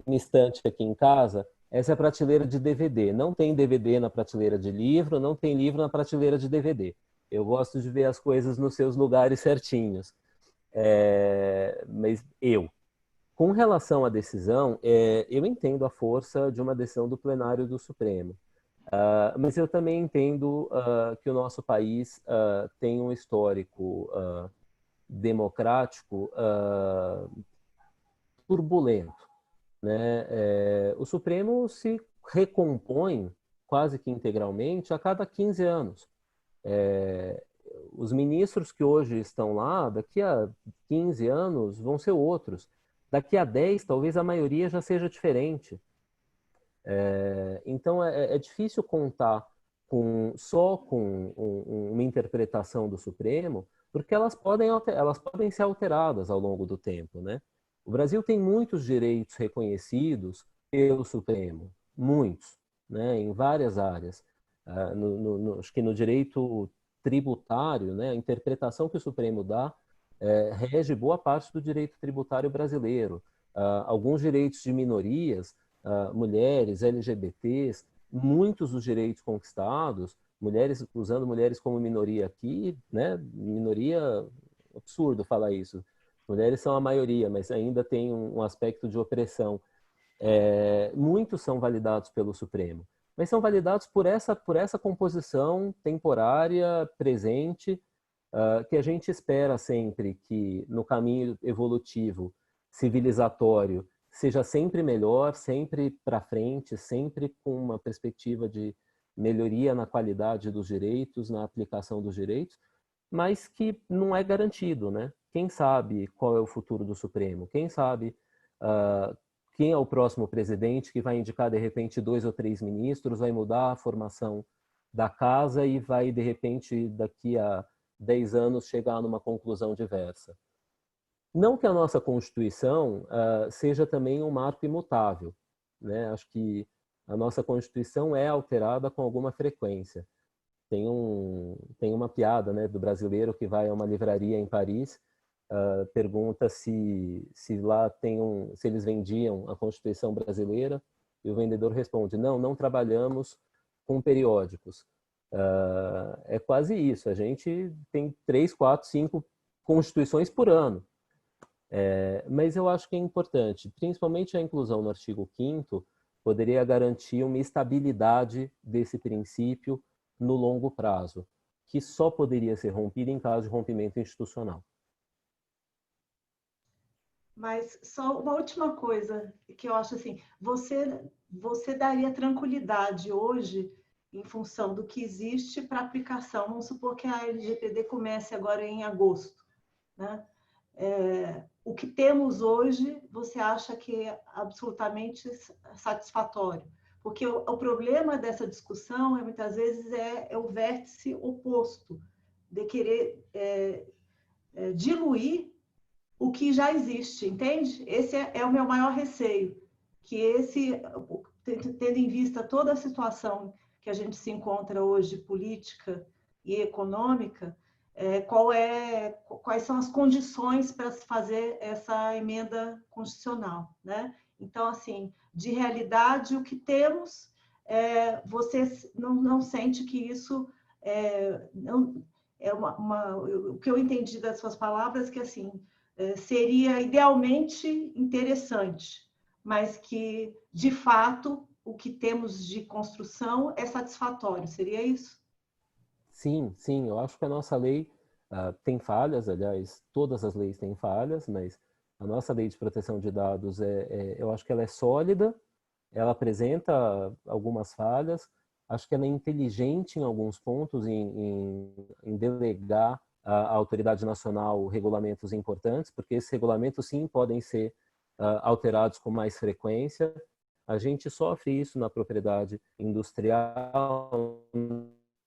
Um instante aqui em casa, essa é a prateleira de DVD. Não tem DVD na prateleira de livro, não tem livro na prateleira de DVD. Eu gosto de ver as coisas nos seus lugares certinhos. Mas com relação à decisão, eu entendo a força de uma decisão do plenário do Supremo. Mas eu também entendo que o nosso país tem um histórico democrático turbulento, né? O Supremo se recompõe quase que integralmente a cada 15 anos. Os ministros que hoje estão lá, daqui a 15 anos, vão ser outros. Daqui a 10, talvez a maioria já seja diferente. Então, é difícil contar só com uma interpretação do Supremo, porque elas podem ser alteradas ao longo do tempo, né? O Brasil tem muitos direitos reconhecidos pelo Supremo, muitos, né, em várias áreas. Acho que no direito tributário, né, a interpretação que o Supremo dá rege boa parte do direito tributário brasileiro. Alguns direitos de minorias, mulheres, LGBTs, muitos dos direitos conquistados, usando mulheres como minoria aqui, né, minoria, absurdo falar isso. Mulheres são a maioria, mas ainda tem um aspecto de opressão. Muitos são validados pelo Supremo, mas são validados por essa composição temporária, presente, que a gente espera sempre que no caminho evolutivo, civilizatório, seja sempre melhor, sempre para frente, sempre com uma perspectiva de melhoria na qualidade dos direitos, na aplicação dos direitos, mas que não é garantido, né? Quem sabe qual é o futuro do Supremo? Quem sabe quem é o próximo presidente que vai indicar, de repente, 2 ou 3 ministros, vai mudar a formação da casa e vai, de repente, daqui a 10 anos, chegar numa conclusão diversa. Não que a nossa Constituição seja também um marco imutável, né? Acho que a nossa Constituição é alterada com alguma frequência. Tem uma piada, né, do brasileiro que vai a uma livraria em Paris, pergunta se lá se eles vendiam a Constituição brasileira, e o vendedor responde: não trabalhamos com periódicos. É quase isso, a gente tem 3, 4, 5 constituições por ano. Mas eu acho que é importante, principalmente a inclusão no artigo 5º, poderia garantir uma estabilidade desse princípio no longo prazo, que só poderia ser rompida em caso de rompimento institucional. Mas só uma última coisa que eu acho assim, você daria tranquilidade hoje em função do que existe para aplicação? Vamos supor que a LGPD comece agora em agosto, né? O que temos hoje, você acha que é absolutamente satisfatório? Porque o problema dessa discussão muitas vezes é o vértice oposto, de querer diluir o que já existe, entende? Esse é o meu maior receio, que tendo em vista toda a situação que a gente se encontra hoje, política e econômica, quais são as condições para se fazer essa emenda constitucional, né? Então, assim, de realidade, o que temos, você não sente que isso o que eu entendi das suas palavras, que assim, seria idealmente interessante, mas que, de fato, o que temos de construção é satisfatório. Seria isso? Sim, eu acho que a nossa lei tem falhas, aliás, todas as leis têm falhas, mas a nossa lei de proteção de dados, eu acho que ela é sólida, ela apresenta algumas falhas, acho que ela é inteligente em alguns pontos, em delegar à autoridade nacional regulamentos importantes, porque esses regulamentos, sim, podem ser alterados com mais frequência. A gente sofre isso na propriedade industrial,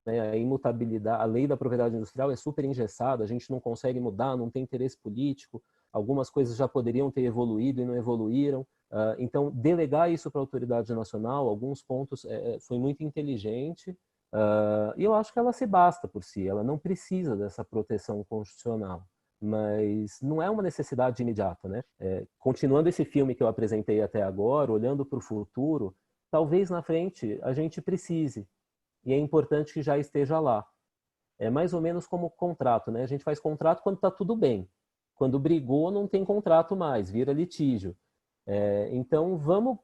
né? A imutabilidade, a lei da propriedade industrial é super engessada, a gente não consegue mudar, não tem interesse político, algumas coisas já poderiam ter evoluído e não evoluíram. Então, delegar isso para a autoridade nacional, alguns pontos, foi muito inteligente, e eu acho que ela se basta por si, ela não precisa dessa proteção constitucional, mas não é uma necessidade imediata, né? Continuando esse filme que eu apresentei até agora, olhando para o futuro, talvez na frente a gente precise, e é importante que já esteja lá. É mais ou menos como contrato, né? A gente faz contrato quando está tudo bem. Quando brigou, não tem contrato mais, vira litígio. Então, vamos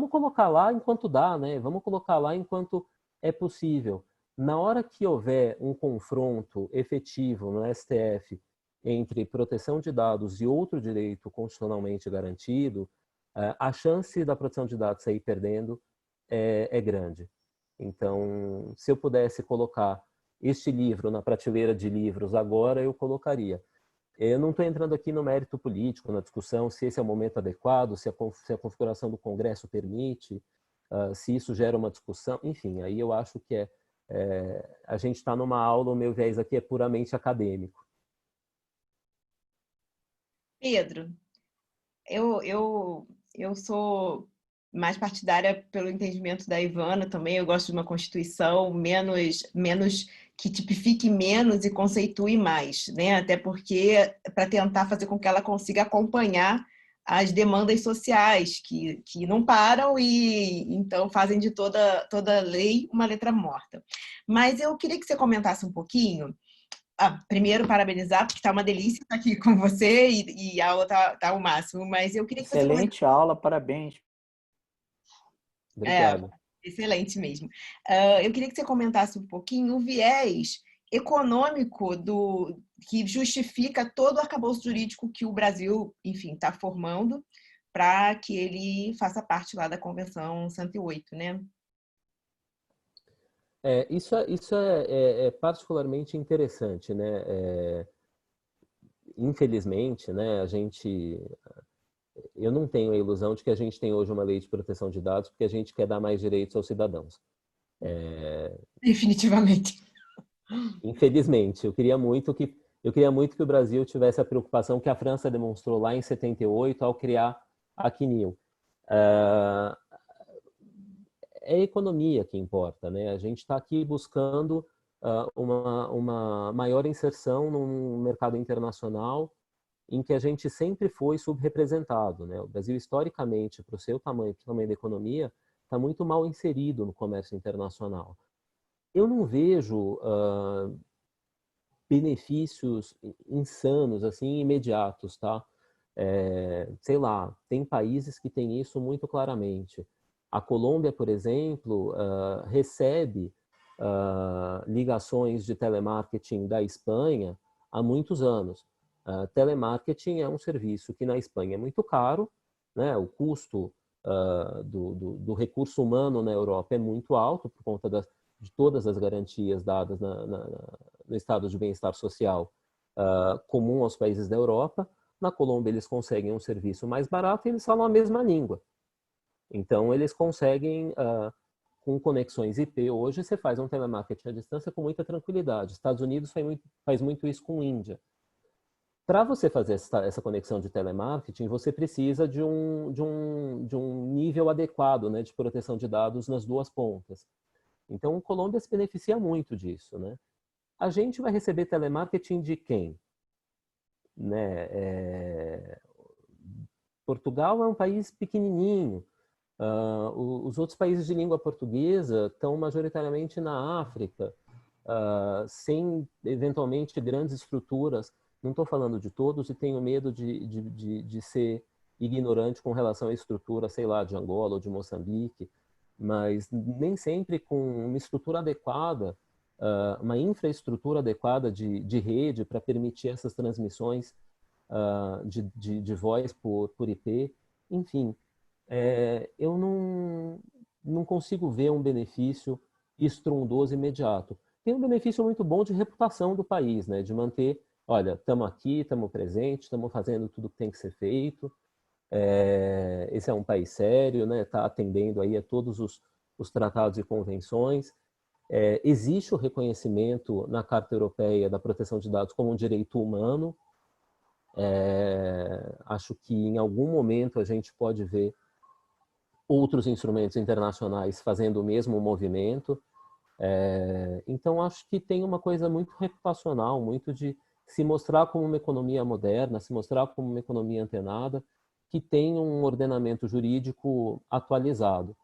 colocar lá enquanto dá, né? Vamos colocar lá enquanto é possível. Na hora que houver um confronto efetivo no STF entre proteção de dados e outro direito constitucionalmente garantido, a chance da proteção de dados sair perdendo é grande. Então, se eu pudesse colocar este livro na prateleira de livros agora, eu colocaria. Eu não estou entrando aqui no mérito político, na discussão se esse é o momento adequado, se a configuração do Congresso permite, se isso gera uma discussão, enfim, aí eu acho que a gente está numa aula, o meu viés aqui é puramente acadêmico. Pedro, eu sou mais partidária pelo entendimento da Ivana também. Eu gosto de uma Constituição menos que tipifique menos e conceitue mais, né? Até porque para tentar fazer com que ela consiga acompanhar as demandas sociais que não param e então fazem de toda lei uma letra morta. Mas eu queria que você comentasse um pouquinho. Primeiro, parabenizar, porque está uma delícia estar aqui com você e a aula tá o máximo, mas eu queria que você comentasse... Excelente aula, parabéns. Obrigado. Excelente mesmo. Eu queria que você comentasse um pouquinho o viés econômico que justifica todo o arcabouço jurídico que o Brasil, enfim, está formando para que ele faça parte lá da Convenção 108, né? Isso é particularmente interessante, né? Infelizmente, né, eu não tenho a ilusão de que a gente tem hoje uma lei de proteção de dados porque a gente quer dar mais direitos aos cidadãos. Definitivamente. Infelizmente, eu queria muito que o Brasil tivesse a preocupação que a França demonstrou lá em 78 ao criar a CNIL. É a economia que importa, né? A gente está aqui buscando uma maior inserção num mercado internacional em que a gente sempre foi subrepresentado, né? O Brasil, historicamente, para o seu tamanho, para o tamanho da economia, está muito mal inserido no comércio internacional. Eu não vejo benefícios insanos, assim, imediatos, tá? Sei lá, tem países que têm isso muito claramente. A Colômbia, por exemplo, recebe ligações de telemarketing da Espanha há muitos anos. Telemarketing é um serviço que na Espanha é muito caro, né? O custo do recurso humano na Europa é muito alto por conta de todas as garantias dadas no estado de bem-estar social comum aos países da Europa. Na Colômbia eles conseguem um serviço mais barato e eles falam a mesma língua. Então, eles conseguem, com conexões IP, hoje você faz um telemarketing à distância com muita tranquilidade. Estados Unidos faz muito isso com a Índia. Para você fazer essa conexão de telemarketing, você precisa de um nível adequado, né, de proteção de dados nas duas pontas. Então, a Colômbia se beneficia muito disso, né? A gente vai receber telemarketing de quem? Né? Portugal é um país pequenininho. Os outros países de língua portuguesa estão majoritariamente na África, sem, eventualmente, grandes estruturas. Não estou falando de todos e tenho medo de ser ignorante com relação à estrutura, sei lá, de Angola ou de Moçambique, mas nem sempre com uma estrutura adequada, uma infraestrutura adequada de rede para permitir essas transmissões de voz por IP, enfim. Eu não consigo ver um benefício estrondoso imediato. Tem um benefício muito bom de reputação do país, né? De manter, olha, estamos aqui, estamos presentes, estamos fazendo tudo que tem que ser feito. Esse é um país sério, né? Está atendendo aí a todos os tratados e convenções. Existe o reconhecimento na Carta Europeia da Proteção de Dados como um direito humano. Acho que em algum momento a gente pode ver outros instrumentos internacionais fazendo o mesmo movimento. Então, acho que tem uma coisa muito reputacional, muito de se mostrar como uma economia moderna, se mostrar como uma economia antenada, que tem um ordenamento jurídico atualizado.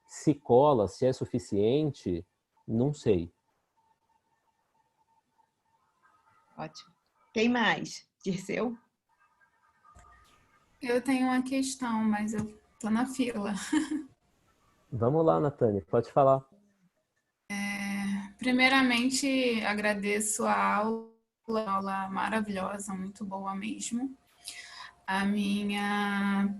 Se cola, se é suficiente, não sei. Ótimo. Quem mais? Dirceu? Eu tenho uma questão, mas eu tô na fila. Vamos lá, Natânia, pode falar. Primeiramente, agradeço a aula maravilhosa, muito boa mesmo. A minha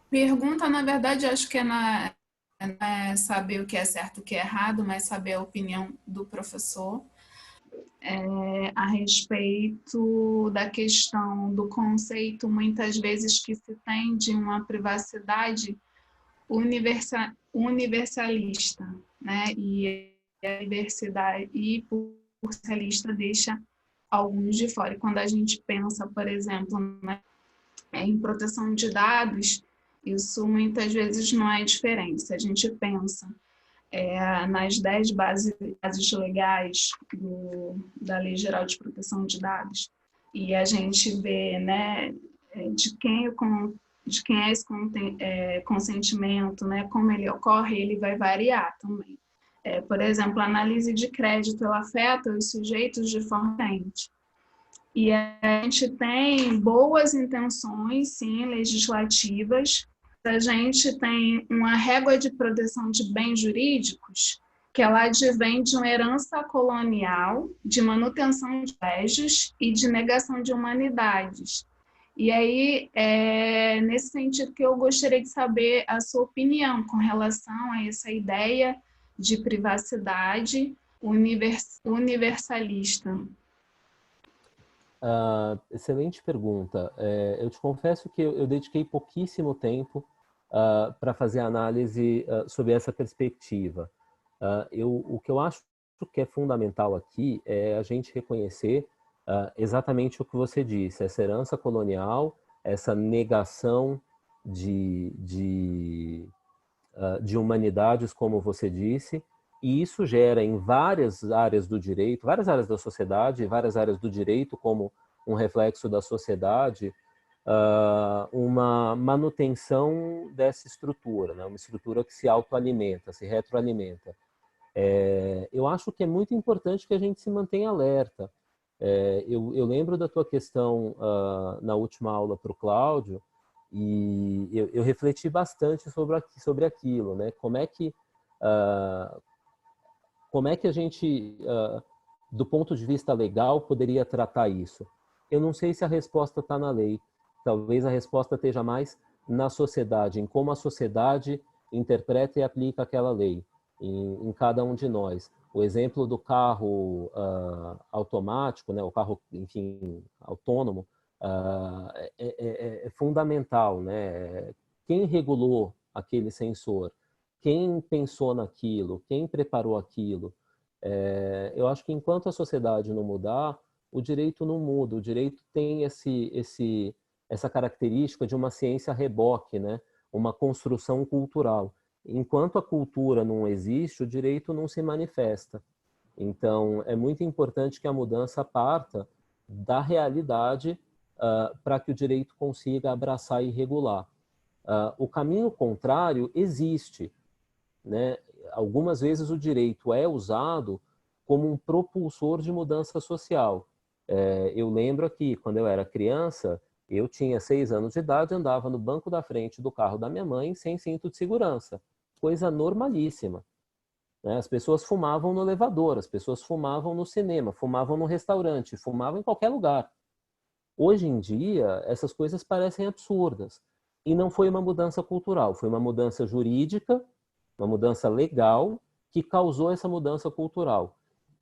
pergunta, na verdade, acho que é não é saber o que é certo e o que é errado, mas saber a opinião do professor a respeito da questão do conceito, muitas vezes, que se tem de uma privacidade universalista, né? E a diversidade universalista deixa alguns de fora. E quando a gente pensa, por exemplo, né, em proteção de dados, isso muitas vezes não é diferente. Se a gente pensa nas 10 bases legais da Lei Geral de Proteção de Dados, e a gente vê, né, de quem é esse consentimento, né, como ele ocorre, ele vai variar também. Por exemplo, a análise de crédito, ela afeta os sujeitos de forma diferente. E a gente tem boas intenções, sim, legislativas. A gente tem uma régua de proteção de bens jurídicos que ela advém de uma herança colonial, de manutenção de privilégios e de negação de humanidades. E aí, nesse sentido que eu gostaria de saber a sua opinião com relação a essa ideia de privacidade universalista. Excelente pergunta. Eu te confesso que eu dediquei pouquíssimo tempo para fazer análise sobre essa perspectiva. O que eu acho que é fundamental aqui é a gente reconhecer exatamente o que você disse, essa herança colonial, essa negação de humanidades, como você disse, e isso gera em várias áreas do direito, várias áreas da sociedade, várias áreas do direito como um reflexo da sociedade, uma manutenção dessa estrutura, né? Uma estrutura que se autoalimenta, se retroalimenta. Eu acho que é muito importante que a gente se mantenha alerta. Eu lembro da tua questão na última aula para o Cláudio, e eu refleti bastante sobre aquilo, né? Como é que a gente, do ponto de vista legal, poderia tratar isso? Eu não sei se a resposta está na lei. Talvez a resposta esteja mais na sociedade, em como a sociedade interpreta e aplica aquela lei, em cada um de nós. O exemplo do carro automático, né, o carro, enfim, autônomo, é fundamental, né? Quem regulou aquele sensor? Quem pensou naquilo? Quem preparou aquilo? Eu acho que enquanto a sociedade não mudar, o direito não muda. O direito tem essa característica de uma ciência a reboque, né? Uma construção cultural. Enquanto a cultura não existe, o direito não se manifesta. Então, é muito importante que a mudança parta da realidade para que o direito consiga abraçar e regular. O caminho contrário existe, né? Algumas vezes o direito é usado como um propulsor de mudança social. Eu lembro aqui, quando eu era criança, eu tinha 6 anos de idade, andava no banco da frente do carro da minha mãe sem cinto de segurança. Coisa normalíssima. Né? As pessoas fumavam no elevador, as pessoas fumavam no cinema, fumavam no restaurante, fumavam em qualquer lugar. Hoje em dia, essas coisas parecem absurdas. E não foi uma mudança cultural, foi uma mudança jurídica, uma mudança legal, que causou essa mudança cultural.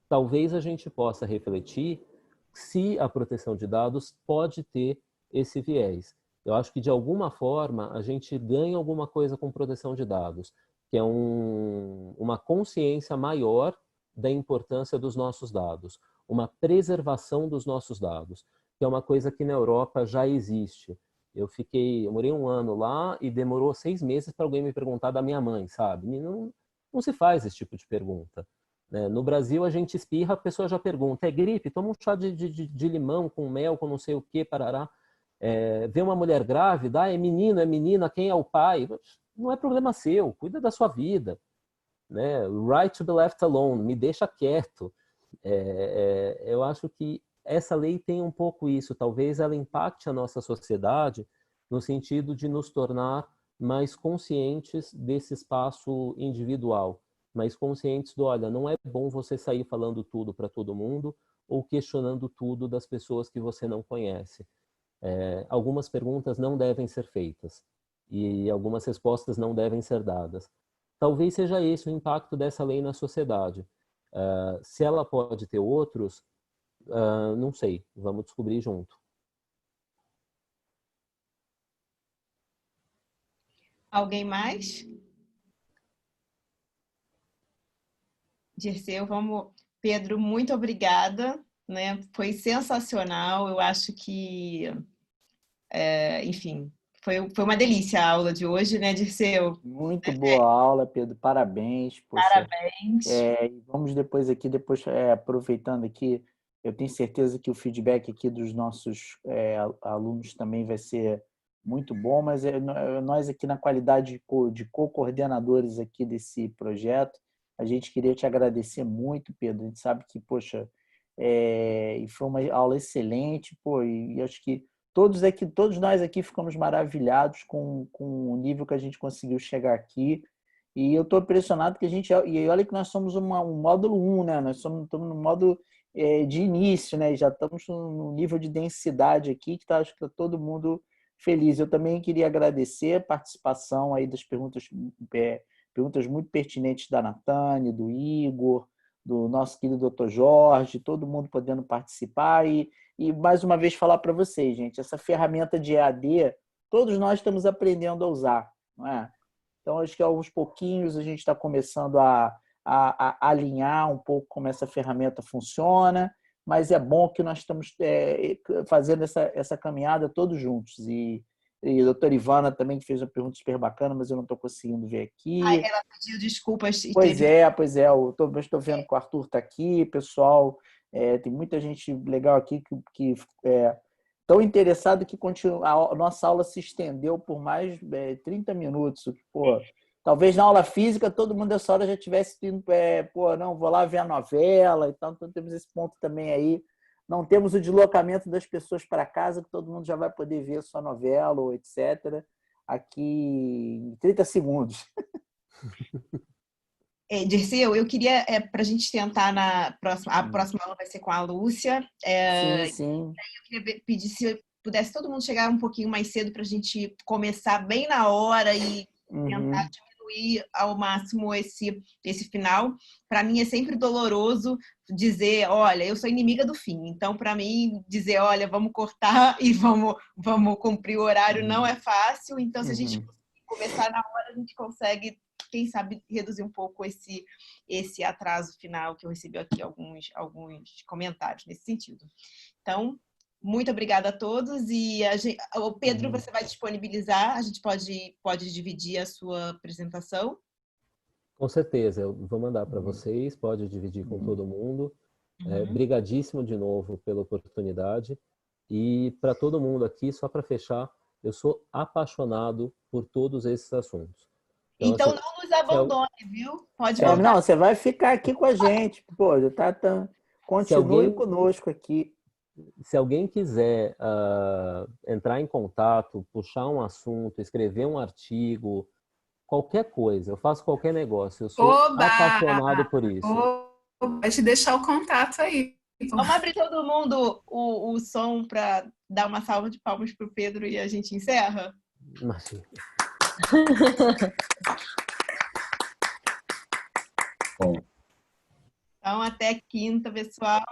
Talvez a gente possa refletir se a proteção de dados pode ter esse viés. Eu acho que, de alguma forma, a gente ganha alguma coisa com proteção de dados, que é uma consciência maior da importância dos nossos dados, uma preservação dos nossos dados, que é uma coisa que na Europa já existe. Eu morei 1 ano lá e demorou 6 meses para alguém me perguntar da minha mãe, sabe? Não se faz esse tipo de pergunta. Né? No Brasil, a gente espirra, a pessoa já pergunta, é gripe? Toma um chá de limão com mel, com não sei o que, parará. Vê uma mulher grávida, é menino, é menina, quem é o pai? Não é problema seu, cuida da sua vida. Né? Right to be left alone, me deixa quieto. Eu acho que essa lei tem um pouco isso, talvez ela impacte a nossa sociedade no sentido de nos tornar mais conscientes desse espaço individual, mais conscientes do, olha, não é bom você sair falando tudo para todo mundo ou questionando tudo das pessoas que você não conhece. Algumas perguntas não devem ser feitas e algumas respostas não devem ser dadas. talvez seja esse o impacto dessa lei na sociedade. Se ela pode ter outros, não sei, vamos descobrir junto. Alguém mais? Dirceu, vamos. Pedro, muito obrigada, né? Foi sensacional. Eu acho que, enfim, foi uma delícia a aula de hoje, né, Dirceu? Muito boa aula, Pedro. Parabéns. Poxa, Parabéns. Vamos depois, aproveitando aqui, eu tenho certeza que o feedback aqui dos nossos alunos também vai ser muito bom, mas nós aqui na qualidade de co-coordenadores aqui desse projeto, a gente queria te agradecer muito, Pedro. A gente sabe que, poxa, e foi uma aula excelente, pô, e acho que todos nós aqui ficamos maravilhados com o nível que a gente conseguiu chegar aqui. E eu estou impressionado que e olha que nós somos um módulo 1, né? Nós estamos no módulo de início, né? E já estamos no nível de densidade aqui, que acho que está todo mundo feliz. Eu também queria agradecer a participação aí das perguntas muito pertinentes da Natane, do Igor, do nosso querido Dr. Jorge, todo mundo podendo participar e mais uma vez falar para vocês, gente, essa ferramenta de EAD, todos nós estamos aprendendo a usar, não é? Então, acho que aos pouquinhos a gente está começando a alinhar um pouco como essa ferramenta funciona, mas é bom que nós estamos fazendo essa caminhada todos juntos. E a doutora Ivana também, que fez uma pergunta super bacana, mas eu não estou conseguindo ver aqui. Ela pediu desculpas. Pois é. Eu estou vendo que o Arthur está aqui, pessoal. Tem muita gente legal aqui que tão interessado que a nossa aula se estendeu por mais 30 minutos. Pô, talvez na aula física todo mundo nessa hora já tivesse indo, não, vou lá ver a novela e tal. Então temos esse ponto também aí. Não temos o deslocamento das pessoas para casa, que todo mundo já vai poder ver a sua novela ou etc. aqui em 30 segundos. Dirceu, eu queria, para a gente tentar a próxima aula vai ser com a Lúcia. Sim. Eu queria pedir se pudesse todo mundo chegar um pouquinho mais cedo para a gente começar bem na hora e tentar diminuir ao máximo esse final. Para mim é sempre doloroso dizer, olha, eu sou inimiga do fim. Então, para mim, dizer, olha, vamos cortar e vamos cumprir o horário não é fácil. Então, se a gente começar na hora, a gente consegue, quem sabe, reduzir um pouco esse atraso final, que eu recebi aqui alguns comentários nesse sentido. Então, muito obrigada a todos. E o Pedro, você vai disponibilizar? A gente pode dividir a sua apresentação? Com certeza, eu vou mandar para vocês, pode dividir com todo mundo. Brigadíssimo de novo pela oportunidade. E para todo mundo aqui, só para fechar, eu sou apaixonado por todos esses assuntos. Então assim, não nos abandone, viu? Pode voltar. Não, você vai ficar aqui com a gente. Pô, continue conosco aqui. Se alguém quiser entrar em contato, puxar um assunto, escrever um artigo, qualquer coisa, eu faço qualquer negócio. Eu sou apaixonado por isso. Vai te deixar o contato aí. Vamos abrir todo mundo o som para dar uma salva de palmas para o Pedro e a gente encerra? Imagina. Bom. Então, até quinta, pessoal.